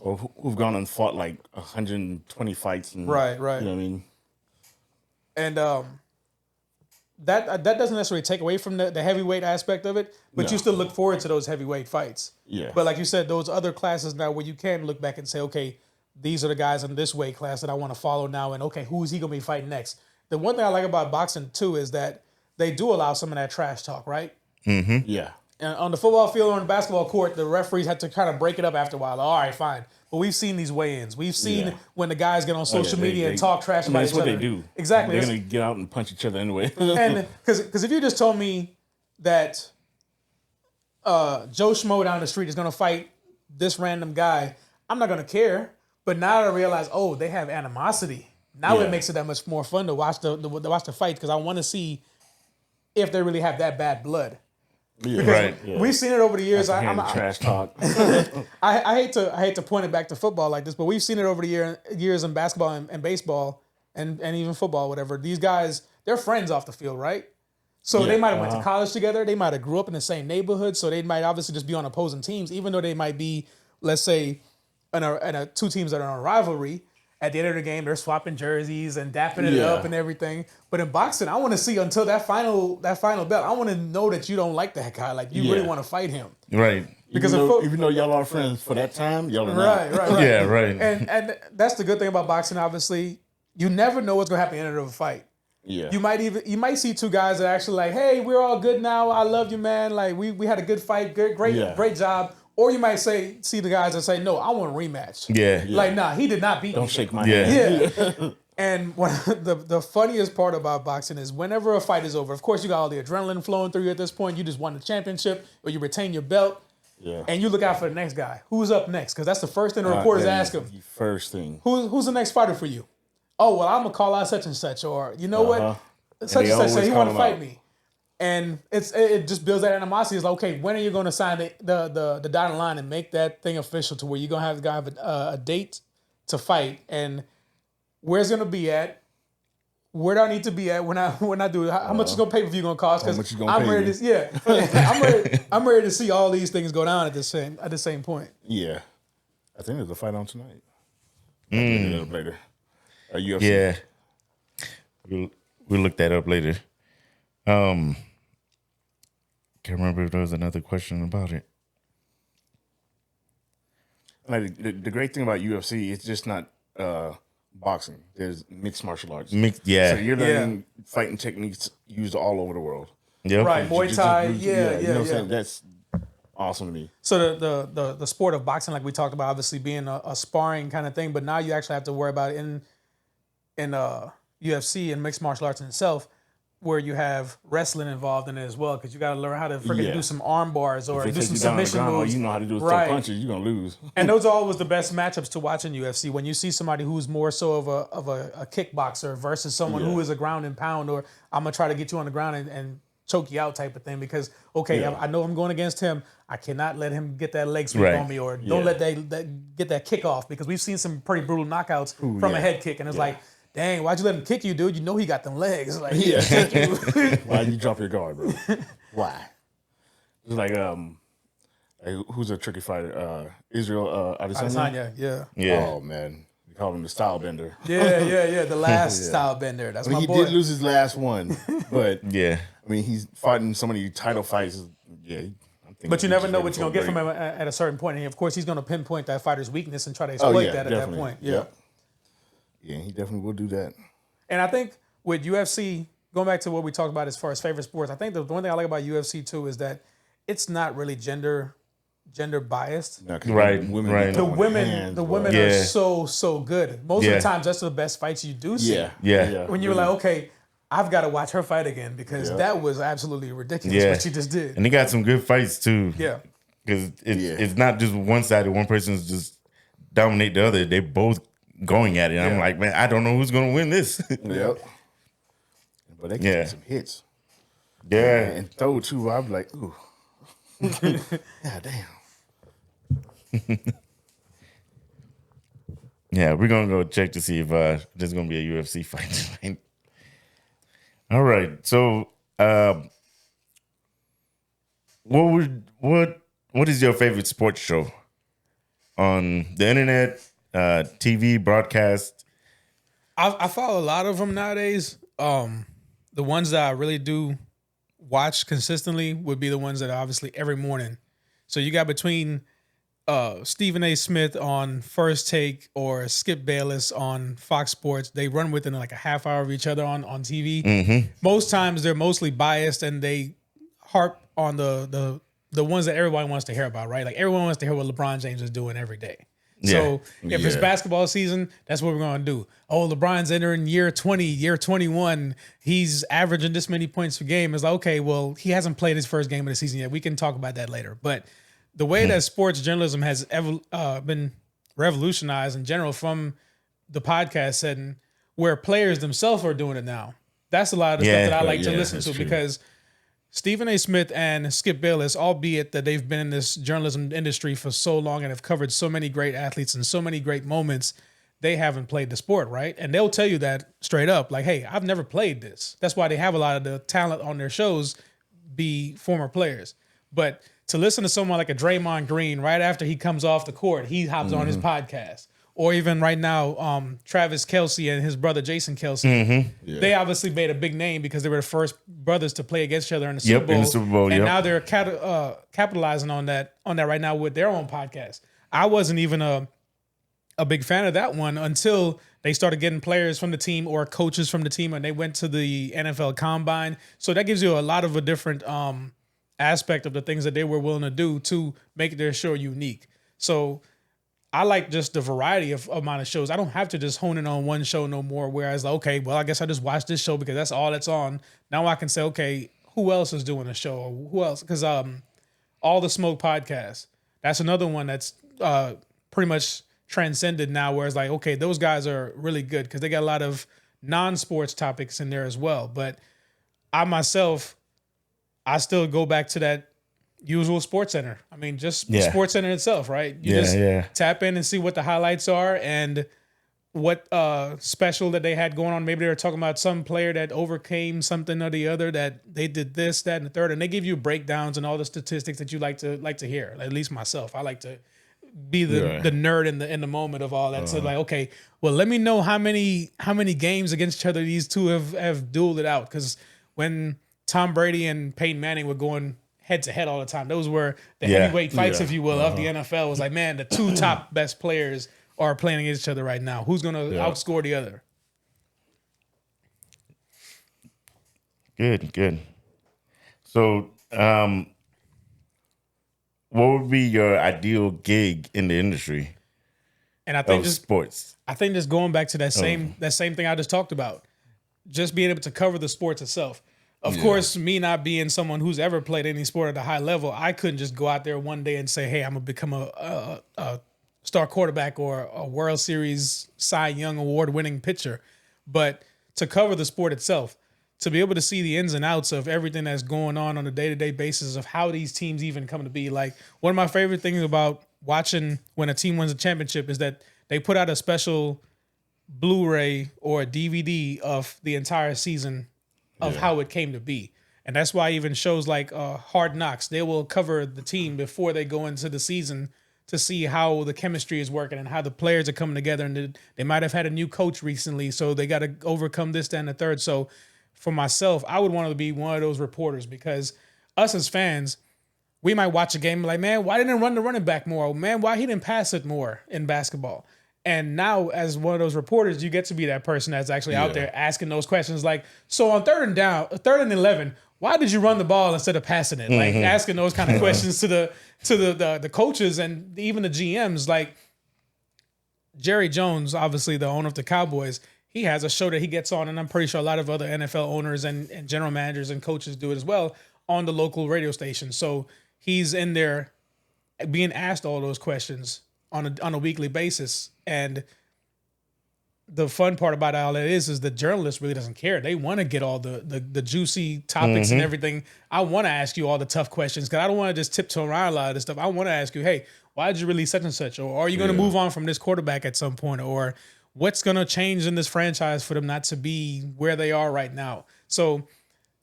Speaker 1: or who've gone and fought like 120 fights. And,
Speaker 3: Right.
Speaker 1: You know what I mean?
Speaker 3: And that doesn't necessarily take away from the heavyweight aspect of it, but
Speaker 1: No.
Speaker 3: you still look forward to those heavyweight fights.
Speaker 1: Yeah.
Speaker 3: But like you said, those other classes now where you can look back and say, okay, these are the guys in this weight class that I want to follow now, and okay, who is he going to be fighting next? The one thing I like about boxing too is that they do allow some of that trash talk, right?
Speaker 4: Yeah.
Speaker 3: And on the football field or on the basketball court, the referees had to kind of break it up after a while. All right, fine. But we've seen these weigh-ins. We've seen when the guys get on social media and talk trash about each other.
Speaker 1: That's what they do.
Speaker 3: Exactly.
Speaker 1: They're going to get out and punch each other anyway.
Speaker 3: And because if you just told me that Joe Schmo down the street is going to fight this random guy, I'm not going to care. But now I realize, oh, they have animosity. Now it makes it that much more fun to watch the fight because I want to see if they really have that bad blood.
Speaker 1: Yeah.
Speaker 3: Because we've seen it over the years.
Speaker 1: I'm trash talk.
Speaker 3: I hate to point it back to football like this, but we've seen it over the years in basketball and baseball and even football, whatever. These guys, they're friends off the field, right? So they might have went to college together. They might have grew up in the same neighborhood. So they might obviously just be on opposing teams, even though they might be, let's say, in two teams that are in a rivalry. At the end of the game, they're swapping jerseys and dapping it up and everything. But in boxing, I want to see until that final belt. I want to know that you don't like that guy. Like you really want to fight him,
Speaker 2: Right?
Speaker 3: Because
Speaker 4: even though y'all are friends for that time, y'all are not.
Speaker 3: right.
Speaker 2: Yeah, right.
Speaker 3: And that's the good thing about boxing. Obviously, you never know what's going to happen at the end of a fight.
Speaker 4: Yeah.
Speaker 3: You might see two guys that are actually like, hey, we're all good now. I love you, man. Like we had a good fight, great job. Or you might see the guys that say, no, I want a rematch.
Speaker 2: Yeah.
Speaker 3: Like, nah, he did not beat me.
Speaker 4: Don't shake my hand.
Speaker 3: Yeah. And the funniest part about boxing is whenever a fight is over, of course, you got all the adrenaline flowing through you at this point. You just won the championship or you retain your belt.
Speaker 4: Yeah.
Speaker 3: And you look out for the next guy. Who's up next? Because that's the first thing the reporters ask him.
Speaker 4: First thing.
Speaker 3: Who's the next fighter for you? Oh, well, I'm going to call out such and such. Or, you know what? Such and such say he want to fight me. And it just builds that animosity. It's like, okay, when are you going to sign the dotted line and make that thing official to where you're going to have the guy have a date to fight? And where's it going to be at? Where do I need to be at when I do it? How much is pay-per-view going to cost? Because I'm ready to I'm ready to see all these things go down at the same point.
Speaker 4: Yeah. I think there's a fight on tonight. Later. UFC.
Speaker 2: Yeah. We'll look that up later. Can't remember if there was another question about it.
Speaker 1: Like the great thing about UFC, it's just not boxing. There's mixed martial arts.
Speaker 2: So
Speaker 1: you're learning fighting techniques used all over the world.
Speaker 2: Yep.
Speaker 3: Right, Muay Thai,
Speaker 1: You know what I'm saying? That's awesome to me.
Speaker 3: So the sport of boxing, like we talked about, obviously being a sparring kind of thing, but now you actually have to worry about it in UFC and mixed martial arts in itself, where you have wrestling involved in it as well, because you got to learn how to freaking do some arm bars or do some submission moves.
Speaker 1: You know how to do is throw punches. You're gonna lose.
Speaker 3: And those are always the best matchups to watch in UFC, when you see somebody who's more so of a kickboxer versus someone who is a ground and pound, or I'm gonna try to get you on the ground and choke you out type of thing. Because I know I'm going against him. I cannot let him get that leg sweep on me, or don't let that get that kick off, because we've seen some pretty brutal knockouts from a head kick, and it's like, dang, why'd you let him kick you, dude? You know he got them legs. Like, kick you.
Speaker 4: Why'd you drop your guard, bro? Why?
Speaker 1: It's like who's a tricky fighter? Israel Adesanya.
Speaker 3: Yeah.
Speaker 4: Oh, man.
Speaker 1: We call him the style bender.
Speaker 3: Yeah. The last style bender. That's my
Speaker 4: he
Speaker 3: boy.
Speaker 4: did lose his last one, but
Speaker 2: Yeah.
Speaker 1: I mean, he's fighting so many title fights. Yeah.
Speaker 3: But you never know what you're going to get from him at a certain point. And of course, he's going to pinpoint that fighter's weakness and try to exploit that at that point. Yeah.
Speaker 1: Yeah, he definitely will do that.
Speaker 3: And I think with UFC, going back to what we talked about as far as favorite sports, I think the one thing I like about UFC too is that it's not really gender biased.
Speaker 1: No,
Speaker 2: Right.
Speaker 3: The women are so good. Most of the times, that's the best fights you do see.
Speaker 2: Yeah.
Speaker 3: When you're like, okay, I've got to watch her fight again, because that was absolutely ridiculous what she just did.
Speaker 2: And they got some good fights too.
Speaker 3: Yeah.
Speaker 2: Because it's not just one sided. One person's just dominate the other. They both going at it. I'm like, man, I don't know who's gonna win this.
Speaker 4: Yep. But they can get some hits.
Speaker 2: Yeah.
Speaker 1: And throw too. I'm like, ooh.
Speaker 4: God damn.
Speaker 2: Yeah, we're gonna go check to see if there's gonna be a UFC fight tonight. All right. So what is your favorite sports show on the internet? TV broadcast.
Speaker 3: I follow a lot of them nowadays. The ones that I really do watch consistently would be the ones that are obviously every morning. So you got between Stephen A. Smith on First Take or Skip Bayless on Fox Sports, they run within like a half hour of each other on TV. Most times they're mostly biased and they harp on the ones that everybody wants to hear about, right? Like everyone wants to hear what LeBron James is doing every day. So if it's basketball season, that's what we're going to do. Oh, LeBron's entering year 20, year 21. He's averaging this many points per game. It's like, okay, well, he hasn't played his first game of the season yet. We can talk about that later. But the way that sports journalism has been revolutionized in general from the podcast setting, where players themselves are doing it now, that's a lot of the stuff that I like to listen to because Stephen A. Smith and Skip Bayless, albeit that they've been in this journalism industry for so long and have covered so many great athletes and so many great moments, they haven't played the sport, right? And they'll tell you that straight up, like, hey, I've never played this. That's why they have a lot of the talent on their shows be former players. But to listen to someone like a Draymond Green right after he comes off the court, he hops on his podcast. Or even right now, Travis Kelce and his brother Jason Kelce, they obviously made a big name because they were the first brothers to play against each other in the Super Bowl.
Speaker 2: In the Super Bowl,
Speaker 3: and now they're capitalizing on that right now with their own podcast. I wasn't even a big fan of that one until they started getting players from the team or coaches from the team, and they went to the NFL Combine. So that gives you a lot of a different aspect of the things that they were willing to do to make their show unique. So I like just the variety of amount of shows. I don't have to just hone in on one show no more. Whereas, okay, well, I guess I just watch this show because that's all that's on. Now I can say, okay, who else is doing a show? Or who else? Because All the Smoke podcast, that's another one that's pretty much transcended now. Where it's like, okay, those guys are really good because they got a lot of non-sports topics in there as well. But I myself, I still go back to that usual Sports Center. I mean, just Sports Center itself, right? You just tap in and see what the highlights are and what special that they had going on. Maybe they were talking about some player that overcame something or the other, that they did this, that, and the third, and they give you breakdowns and all the statistics that you like to hear. At least myself, I like to be the nerd in the moment of all that. So like, okay, well, let me know how many games against each other these two have dueled it out. Because when Tom Brady and Peyton Manning were going head to head all the time, those were the heavyweight fights, if you will, of the NFL. It was like, man, the two top best players are playing against each other right now. Who's going to outscore the other?
Speaker 2: Good. So, what would be your ideal gig in the industry?
Speaker 3: And I think
Speaker 2: sports.
Speaker 3: I think just going back to that same thing I just talked about, just being able to cover the sports itself. Of course, me not being someone who's ever played any sport at a high level, I couldn't just go out there one day and say, hey, I'm going to become a star quarterback or a World Series Cy Young award-winning pitcher. But to cover the sport itself, to be able to see the ins and outs of everything that's going on a day-to-day basis of how these teams even come to be. Like, one of my favorite things about watching when a team wins a championship is that they put out a special Blu-ray or a DVD of the entire season of how it came to be. And that's why even shows like Hard Knocks, they will cover the team before they go into the season to see how the chemistry is working and how the players are coming together. And they might have had a new coach recently, so they got to overcome this, that, and the third. So for myself, I would want to be one of those reporters because us as fans, we might watch a game and be like, man, why didn't they run the running back more? Man, why he didn't pass it more in basketball? And now, as one of those reporters, you get to be that person that's actually out there asking those questions. Like, so on third and 11, why did you run the ball instead of passing it? Like asking those kind of questions to the coaches and even the GMs. Like Jerry Jones, obviously the owner of the Cowboys, he has a show that he gets on, and I'm pretty sure a lot of other NFL owners and general managers and coaches do it as well on the local radio station. So he's in there being asked all those questions on a weekly basis. And the fun part about all that is the journalist really doesn't care. They want to get all the juicy topics and everything. I want to ask you all the tough questions because I don't want to just tiptoe around a lot of this stuff. I want to ask you, hey, why did you release such and such? Or are you going to move on from this quarterback at some point? Or what's going to change in this franchise for them not to be where they are right now? So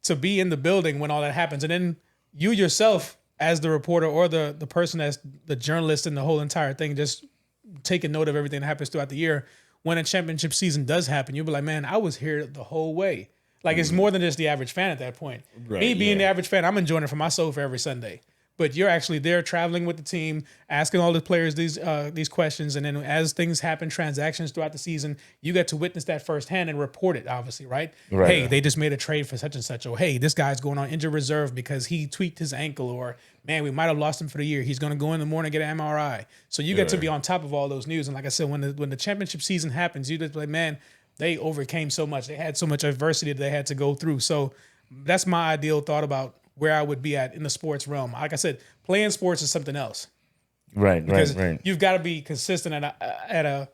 Speaker 3: to be in the building when all that happens, and then you yourself as the reporter or the person that's the journalist in the whole entire thing, just taking note of everything that happens throughout the year. When a championship season does happen, you'll be like, man, I was here the whole way. Like, it's more than just the average fan at that point. Right, me being the average fan, I'm enjoying it for myself every Sunday. but you're actually there traveling with the team, asking all the players these questions. And then as things happen, transactions throughout the season, you get to witness that firsthand and report it, obviously, right? Hey, they just made a trade for such and such. Or, hey, this guy's going on injured reserve because he tweaked his ankle. Or, man, we might have lost him for the year. He's going to go in the morning and get an MRI. So you get to be on top of all those news. And like I said, when the championship season happens, you just like, man, they overcame so much. They had so much adversity that they had to go through. So that's my ideal thought about where I would be at in the sports realm. Like I said, playing sports is something else.
Speaker 2: Right.
Speaker 3: You've got to be consistent at a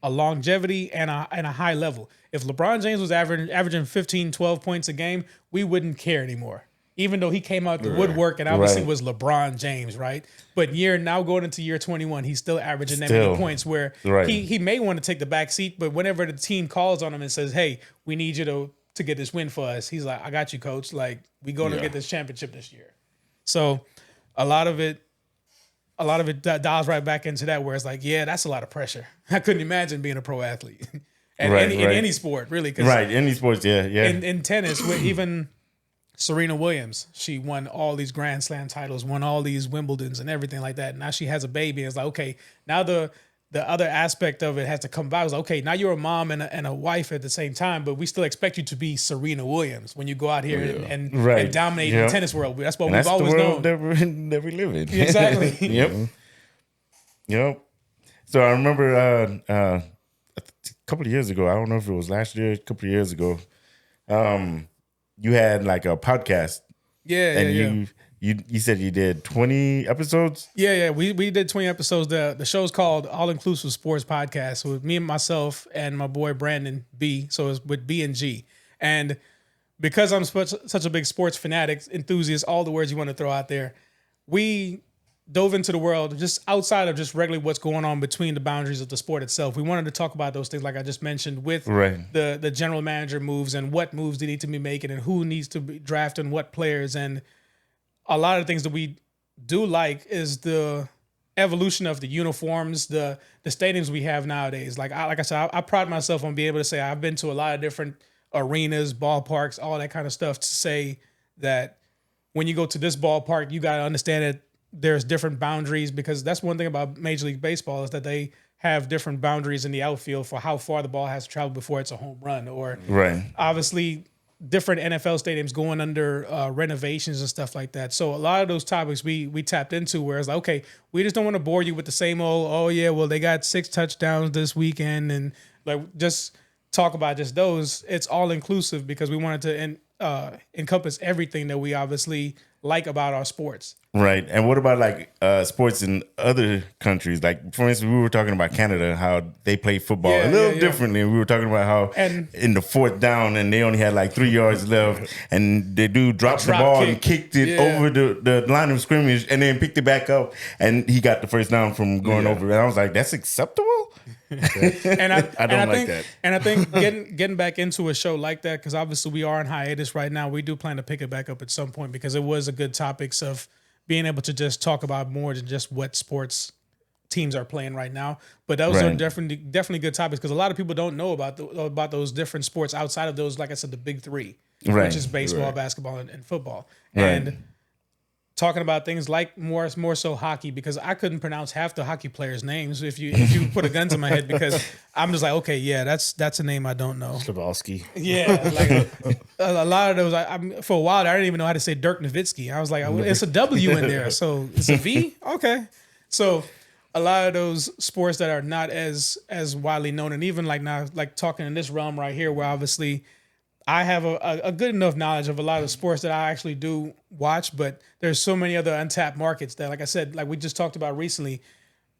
Speaker 3: longevity and a high level. If LeBron James was averaging 15, 12 points a game, we wouldn't care anymore. Even though he came out the woodwork and obviously was LeBron James, right? But now going into year 21, he's still averaging that many points where he may want to take the back seat, but whenever the team calls on him and says, hey, we need you to get this win for us, he's like, I got you, coach. Like, we're going to get this championship this year. So a lot of it dials right back into that, where it's like, yeah, that's a lot of pressure. I couldn't imagine being a pro athlete in any sport, really.
Speaker 2: Any sports, yeah.
Speaker 3: In tennis, with even Serena Williams, she won all these Grand Slam titles, won all these Wimbledons and everything like that. Now she has a baby. And it's like, okay, now the other aspect of it has to come about. It's like, okay, now you're a mom and a wife at the same time, but we still expect you to be Serena Williams when you go out here and dominate the tennis world. That's what we've always known.
Speaker 2: That we live in.
Speaker 3: Exactly.
Speaker 2: Yep. So I remember a couple of years ago, I don't know if it was last year, a couple of years ago, you had like a podcast. You said you did 20 episodes?
Speaker 3: Yeah. We did 20 episodes. The show's called All Inclusive Sports Podcast. So with me and myself and my boy Brandon B. So it's with B and G. And because I'm such a big sports fanatic, enthusiast, all the words you want to throw out there, we dove into the world just outside of just regularly what's going on between the boundaries of the sport itself. We wanted to talk about those things, like I just mentioned, with the general manager moves and what moves they need to be making and who needs to be drafting what players. And a lot of the things that we do like is the evolution of the uniforms, the stadiums we have nowadays. Like I said, I pride myself on being able to say I've been to a lot of different arenas, ballparks, all that kind of stuff, to say that when you go to this ballpark, you got to understand that there's different boundaries, because that's one thing about Major League Baseball is that they have different boundaries in the outfield for how far the ball has to travel before it's a home run. Or obviously different NFL stadiums going under renovations and stuff like that. So a lot of those topics we tapped into, where it's like, okay, we just don't want to bore you with the same old, oh yeah, well they got 6 touchdowns this weekend, and like just talk about just those. It's all inclusive because we wanted to encompass everything that we obviously like about our sports.
Speaker 2: Right. And what about like sports in other countries? Like, for instance, we were talking about Canada, how they play football a little differently. And we were talking about how in the 4th down and they only had like 3 yards left, and the dude dropped the ball and kicked it over the line of scrimmage and then picked it back up, and he got the first down from going over. And I was like, that's acceptable?
Speaker 3: And
Speaker 1: I don't like that.
Speaker 3: And I think getting back into a show like that, because obviously we are on hiatus right now. We do plan to pick it back up at some point, because it was a good topics of being able to just talk about more than just what sports teams are playing right now. But those are definitely good topics, because a lot of people don't know about those different sports outside of those, like I said, the big 3, which is baseball, basketball, and football. And talking about things like more so hockey, because I couldn't pronounce half the hockey players' names if you put a gun to my head, because I'm just like, okay, yeah, that's a name I don't know.
Speaker 1: Stavalski.
Speaker 3: Yeah, like a lot of those. For a while, I didn't even know how to say Dirk Nowitzki. I was like, it's a W in there, so it's a V. Okay, so a lot of those sports that are not as widely known, and even like now, like talking in this realm right here, where obviously I have a good enough knowledge of a lot of sports that I actually do watch, but there's so many other untapped markets that, like I said, like we just talked about recently,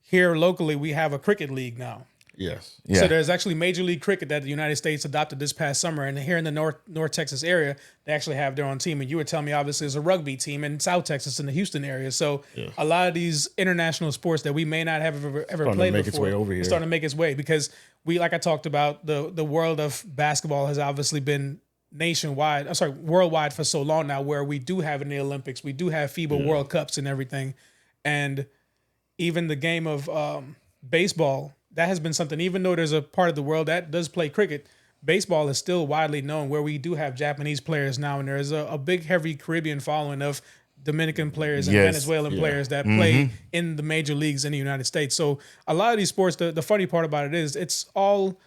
Speaker 3: here locally we have a cricket league now.
Speaker 1: Yes.
Speaker 2: Yeah.
Speaker 3: So there's actually Major League Cricket that the United States adopted this past summer, and here in the North Texas area, they actually have their own team. And you were telling me, obviously, there's a rugby team in South Texas in the Houston area. So a lot of these international sports that we may not have ever played before,
Speaker 1: its way over here.
Speaker 3: starting to make its way, because we, like I talked about, the world of basketball has obviously been worldwide for so long now, where we do have in the Olympics, we do have FIBA World Cups and everything. And even the game of baseball, that has been something, even though there's a part of the world that does play cricket, baseball is still widely known, where we do have Japanese players now, and there's a big, heavy Caribbean following of Dominican players and
Speaker 2: Yes.
Speaker 3: Venezuelan players that play in the major leagues in the United States. So a lot of these sports, the funny part about it is it's all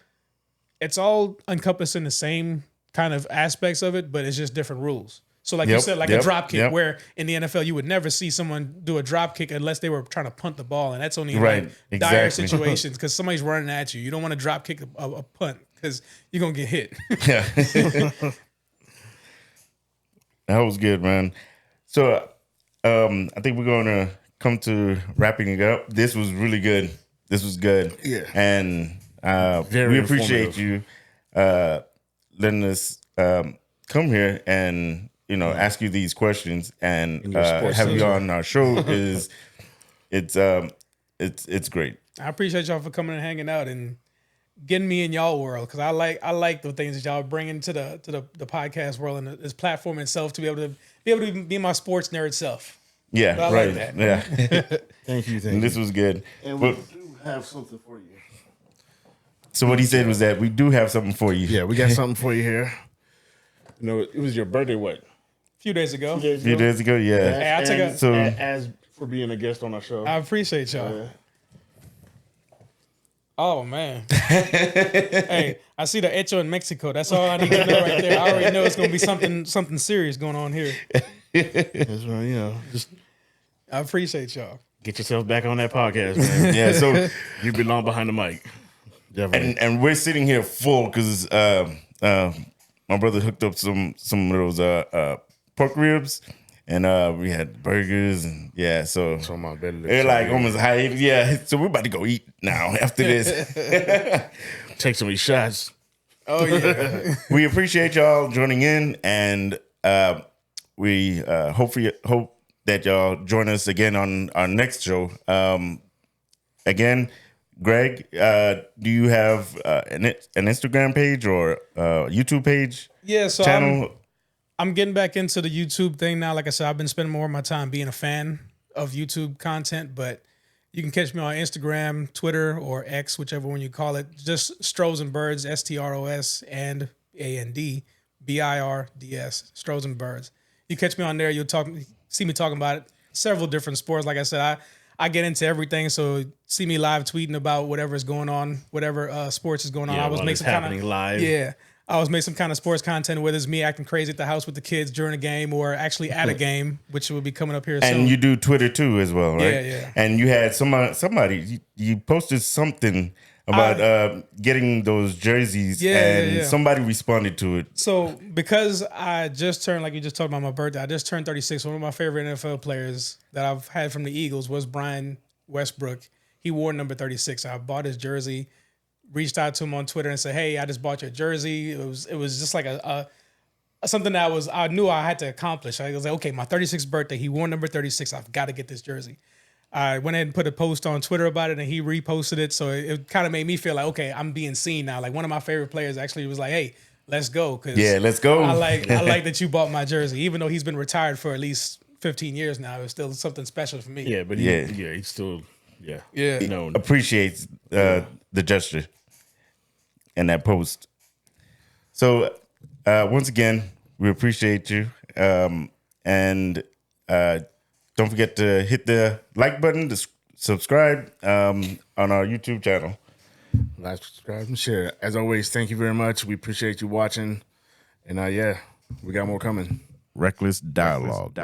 Speaker 3: encompassing the same kind of aspects of it, but it's just different rules. So like you said, like a drop kick, where in the NFL you would never see someone do a drop kick unless they were trying to punt the ball, and that's only in like dire situations because somebody's running at you. You don't want to drop kick a punt because you're gonna get hit.
Speaker 2: Yeah. That was good, man. So I think we're gonna come to wrapping it up. This was really good. This was good.
Speaker 1: Yeah.
Speaker 2: And
Speaker 1: Very
Speaker 2: we appreciate you letting us come here and ask you these questions and have you on our show. It's great.
Speaker 3: I appreciate y'all for coming and hanging out and getting me in y'all world because I like the things that y'all bringing to the podcast world and this platform itself to be able to be my sports nerd self.
Speaker 2: Yeah,
Speaker 3: I
Speaker 2: right.
Speaker 3: like that.
Speaker 2: Yeah.
Speaker 1: Thank you.
Speaker 2: And this was good.
Speaker 1: And we do have something for you.
Speaker 2: So what he said was that we do have something for you.
Speaker 1: Yeah, we got something for you here. It was your birthday, what?
Speaker 3: A few days ago.
Speaker 2: A few days ago, yeah.
Speaker 3: Hey, I take
Speaker 1: as for being a guest on our show.
Speaker 3: I appreciate y'all. Oh man. Hey, I see the hecho in Mexico. That's all I need to know right there. I already know it's gonna be something serious going on here.
Speaker 1: That's right, just
Speaker 3: I appreciate y'all.
Speaker 1: get yourself back on that podcast, man.
Speaker 2: Yeah, so
Speaker 1: You belong behind the mic. Definitely.
Speaker 2: and we're sitting here full because my brother hooked up some of those pork ribs, and we had burgers, and so
Speaker 1: So my belly looks
Speaker 2: they're
Speaker 1: so
Speaker 2: like
Speaker 1: good.
Speaker 2: almost high. Yeah, so we're about to go eat now after this.
Speaker 1: Take some of these shots.
Speaker 3: Oh yeah.
Speaker 2: We appreciate y'all joining in, and we hope that y'all join us again on our next show. Again, Greg, do you have an Instagram page or YouTube page?
Speaker 3: Yeah, so
Speaker 2: channel?
Speaker 3: I'm getting back into the YouTube thing now. Like I said, I've been spending more of my time being a fan of YouTube content, but you can catch me on Instagram, Twitter, or X, whichever one you call it. Just Stros and Birds, STROS and AND BIRDS, Stros and Birds. You catch me on there, you'll see me talking about several different sports. Like I said, I get into everything, so see me live tweeting about whatever's going on, whatever sports is going on.
Speaker 1: Yeah,
Speaker 3: I always make some
Speaker 1: happening live.
Speaker 3: Yeah. I always make some kind of sports content, whether it's me acting crazy at the house with the kids during a game or actually at a game, which will be coming up here soon.
Speaker 2: And you do Twitter too as well, right?
Speaker 3: Yeah.
Speaker 2: And you had somebody you posted something about getting those jerseys, and somebody responded to it.
Speaker 3: So because I just turned, like you just talked about my birthday, I just turned 36. One of my favorite NFL players that I've had from the Eagles was Brian Westbrook. He wore number 36. I bought his jersey, reached out to him on Twitter and said, "Hey, I just bought your jersey." It was just like a something that I knew I had to accomplish. I was like, okay, my 36th birthday, he wore number 36. I've got to get this jersey. I went ahead and put a post on Twitter about it, and he reposted it. So it kind of made me feel like, okay, I'm being seen now. Like one of my favorite players actually was like, "Hey, let's go."
Speaker 2: Let's go.
Speaker 3: I like that you bought my jersey, even though he's been retired for at least 15 years now. It's still something special for me.
Speaker 1: Yeah, but he's still known.
Speaker 2: Appreciates the gesture and that post. So once again, we appreciate you, and don't forget to hit the like button, to subscribe on our YouTube channel.
Speaker 1: Like, subscribe, and share. As always, thank you very much. We appreciate you watching, and we got more coming.
Speaker 2: Reckless dialogue.